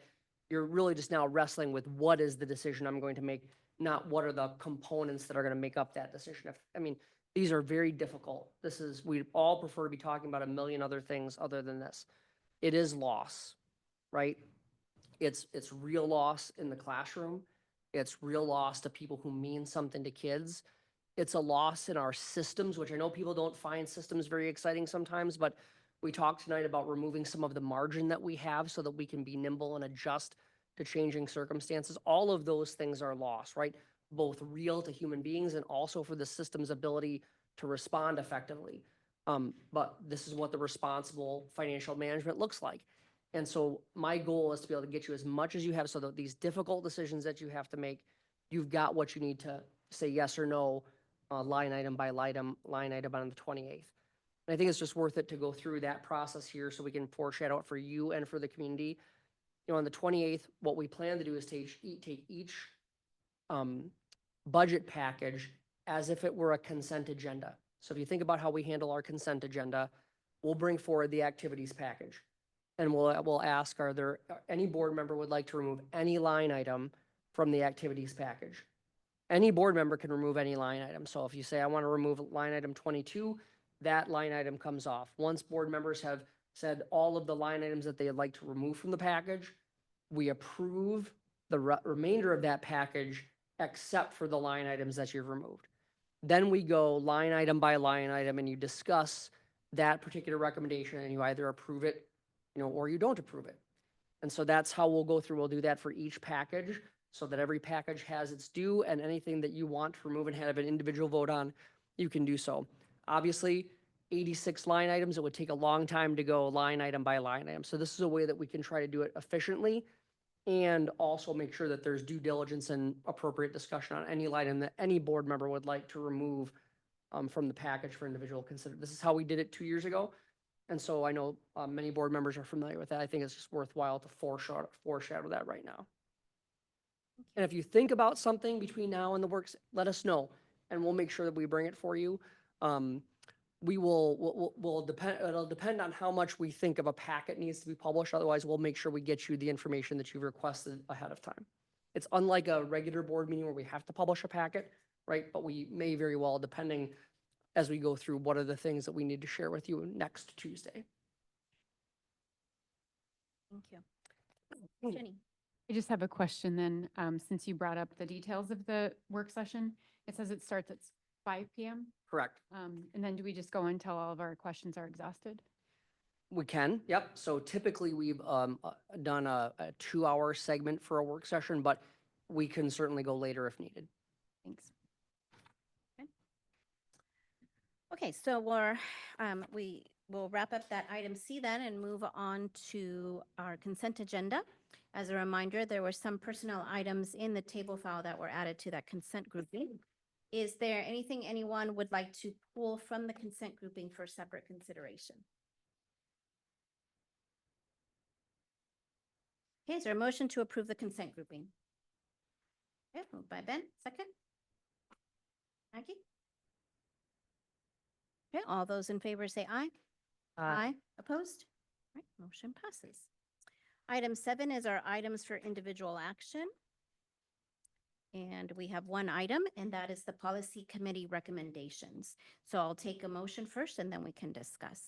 B: you're really just now wrestling with what is the decision I'm going to make, not what are the components that are going to make up that decision. These are very difficult. We all prefer to be talking about a million other things other than this. It is loss, right? It's real loss in the classroom. It's real loss to people who mean something to kids. It's a loss in our systems, which I know people don't find systems very exciting sometimes, but we talked tonight about removing some of the margin that we have so that we can be nimble and adjust to changing circumstances. All of those things are lost, right? Both real to human beings and also for the system's ability to respond effectively. But this is what the responsible financial management looks like. And so my goal is to be able to get you as much as you have so that these difficult decisions that you have to make, you've got what you need to say yes or no, line item by line item on the 28th. And I think it's just worth it to go through that process here so we can foreshadow it for you and for the community. You know, on the 28th, what we plan to do is take each budget package as if it were a consent agenda. So if you think about how we handle our consent agenda, we'll bring forward the activities package. And we'll ask, are there, any board member would like to remove any line item from the activities package? Any board member can remove any line item. So if you say, I want to remove line item 22, that line item comes off. Once board members have said all of the line items that they'd like to remove from the package, we approve the remainder of that package except for the line items that you've removed. Then we go line item by line item and you discuss that particular recommendation and you either approve it, you know, or you don't approve it. And so that's how we'll go through. We'll do that for each package so that every package has its due, and anything that you want to remove and have an individual vote on, you can do so. Obviously, 86 line items, it would take a long time to go line item by line item. So this is a way that we can try to do it efficiently and also make sure that there's due diligence and appropriate discussion on any line item that any board member would like to remove from the package for individual consider. This is how we did it 2 years ago. And so I know many board members are familiar with that. I think it's just worthwhile to foreshadow that right now. And if you think about something between now and the works, let us know, and we'll make sure that we bring it for you. We'll depend, it'll depend on how much we think of a packet needs to be published. Otherwise, we'll make sure we get you the information that you've requested ahead of time. It's unlike a regular board meeting where we have to publish a packet, right? But we may very well, depending as we go through, what are the things that we need to share with you next Tuesday.
A: Thank you. Jenny?
G: I just have a question then, since you brought up the details of the work session. It says it starts at 5 PM.
B: Correct.
G: And then do we just go until all of our questions are exhausted?
B: We can, yep. So typically we've done a 2-hour segment for a work session, but we can certainly go later if needed.
G: Thanks.
A: Okay, so we will wrap up that item C then and move on to our consent agenda. As a reminder, there were some personnel items in the table file that were added to that consent grouping. Is there anything anyone would like to pull from the consent grouping for separate consideration? Okay, is there a motion to approve the consent grouping? Okay, moved by Ben, second. Maggie? Okay, all those in favor say aye. Aye. Opposed? All right, motion passes. Item 7 is our items for individual action. And we have one item, and that is the policy committee recommendations. So I'll take a motion first and then we can discuss.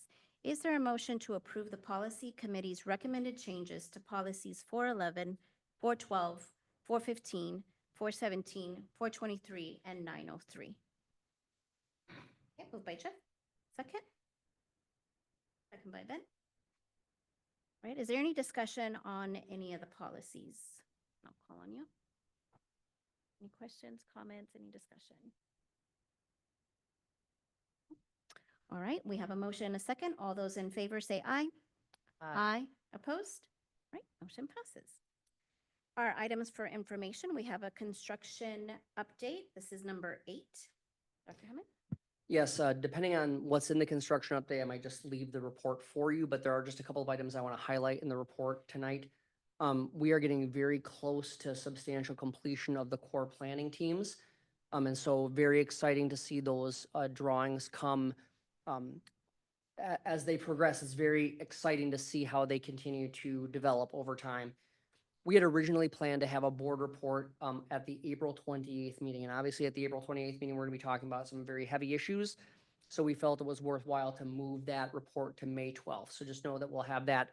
A: Is there a motion to approve the policy committee's recommended changes to policies 411, 412, 415, 417, 423, and 903? Okay, moved by Jeff. Second? Second by Ben. All right, is there any discussion on any of the policies? I'll call on you. Any questions, comments, any discussion? All right, we have a motion and a second. All those in favor say aye. Aye. Opposed? All right, motion passes. Our items for information, we have a construction update. This is number 8. Dr. Hammond?
B: Yes, depending on what's in the construction update, I might just leave the report for you, but there are just a couple of items I want to highlight in the report tonight. We are getting very close to substantial completion of the core planning teams. And so very exciting to see those drawings come as they progress. It's very exciting to see how they continue to develop over time. We had originally planned to have a board report at the April 28th meeting. And obviously at the April 28th meeting, we're going to be talking about some very heavy issues. So we felt it was worthwhile to move that report to May 12th. So just know that we'll have that.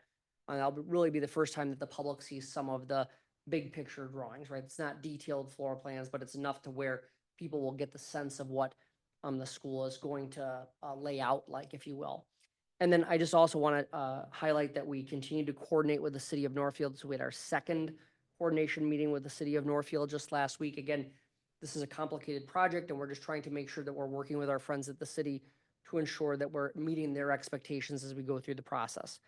B: And that'll really be the first time that the public sees some of the big picture drawings, right? It's not detailed floor plans, but it's enough to where people will get the sense of what the school is going to lay out like, if you will. And then I just also want to highlight that we continue to coordinate with the city of Northfield. So we had our second coordination meeting with the city of Northfield just last week. Again, this is a complicated project and we're just trying to make sure that we're working with our friends at the city to ensure that we're meeting their expectations as we go through the process.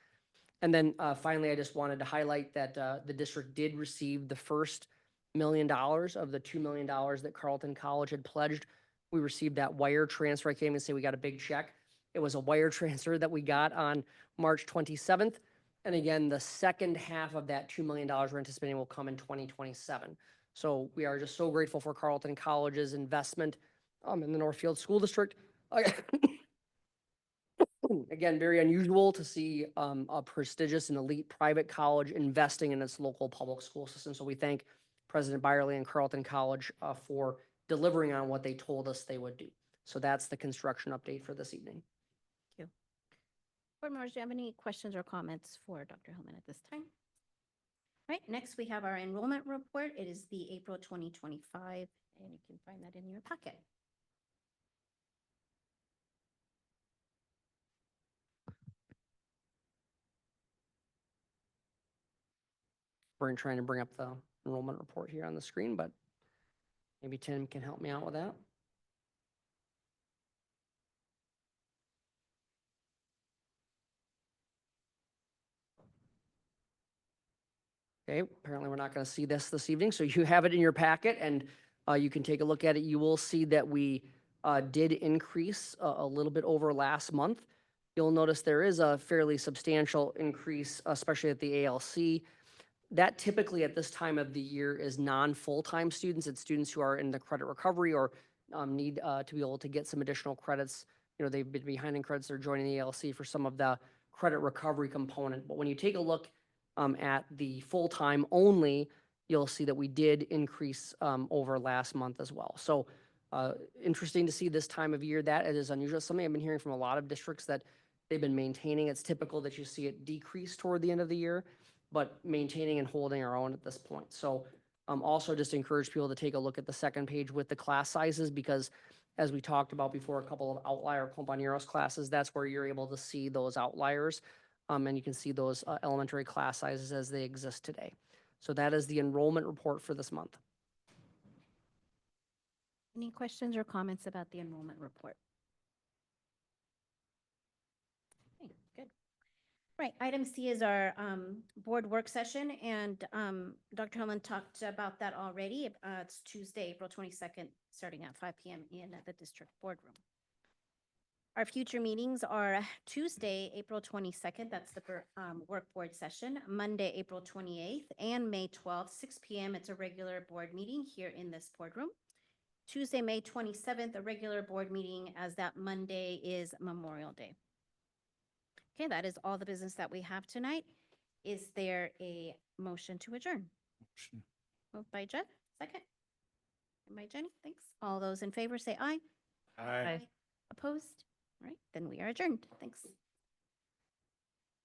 B: And then finally, I just wanted to highlight that the district did receive the first $1 million of the $2 million that Carleton College had pledged. We received that wire transfer. I can't even say we got a big check. It was a wire transfer that we got on March 27th. And again, the second half of that $2 million we're anticipating will come in 2027. So we are just so grateful for Carleton College's investment in the Northfield School District. Again, very unusual to see a prestigious and elite private college investing in its local public school system. So we thank President Byerly and Carleton College for delivering on what they told us they would do. So that's the construction update for this evening.
A: Board members, do you have any questions or comments for Dr. Hillman at this time? All right, next we have our enrollment report. It is the April 2025, and you can find that in your packet.
B: We're trying to bring up the enrollment report here on the screen, but maybe Tim can help me out with that. Okay, apparently we're not going to see this evening, so you have it in your packet and you can take a look at it. You will see that we did increase a little bit over last month. You'll notice there is a fairly substantial increase, especially at the ALC. That typically at this time of the year is non-full-time students. It's students who are in the credit recovery or need to be able to get some additional credits. You know, they've been behind in credits, they're joining the ALC for some of the credit recovery component. But when you take a look at the full-time only, you'll see that we did increase over last month as well. So interesting to see this time of year. That it is unusual. Something I've been hearing from a lot of districts that they've been maintaining. It's typical that you see it decrease toward the end of the year, but maintaining and holding our own at this point. So also just encourage people to take a look at the second page with the class sizes, because as we talked about before, a couple of outlier compañeros classes, that's where you're able to see those outliers. And you can see those elementary class sizes as they exist today. So that is the enrollment report for this month.
A: Any questions or comments about the enrollment report? Okay, good. Right, item C is our board work session, and Dr. Hillman talked about that already. It's Tuesday, April 22nd, starting at 5 p.m. in the district boardroom. Our future meetings are Tuesday, April 22nd, that's the work board session, Monday, April 28th, and May 12th, 6 p.m. It's a regular board meeting here in this boardroom. Tuesday, May 27th, a regular board meeting, as that Monday is Memorial Day. Okay, that is all the business that we have tonight. Is there a motion to adjourn? Moved by Jed, second. And by Jenny, thanks. All those in favor say aye.
F: Aye.
A: Opposed? All right, then we are adjourned. Thanks.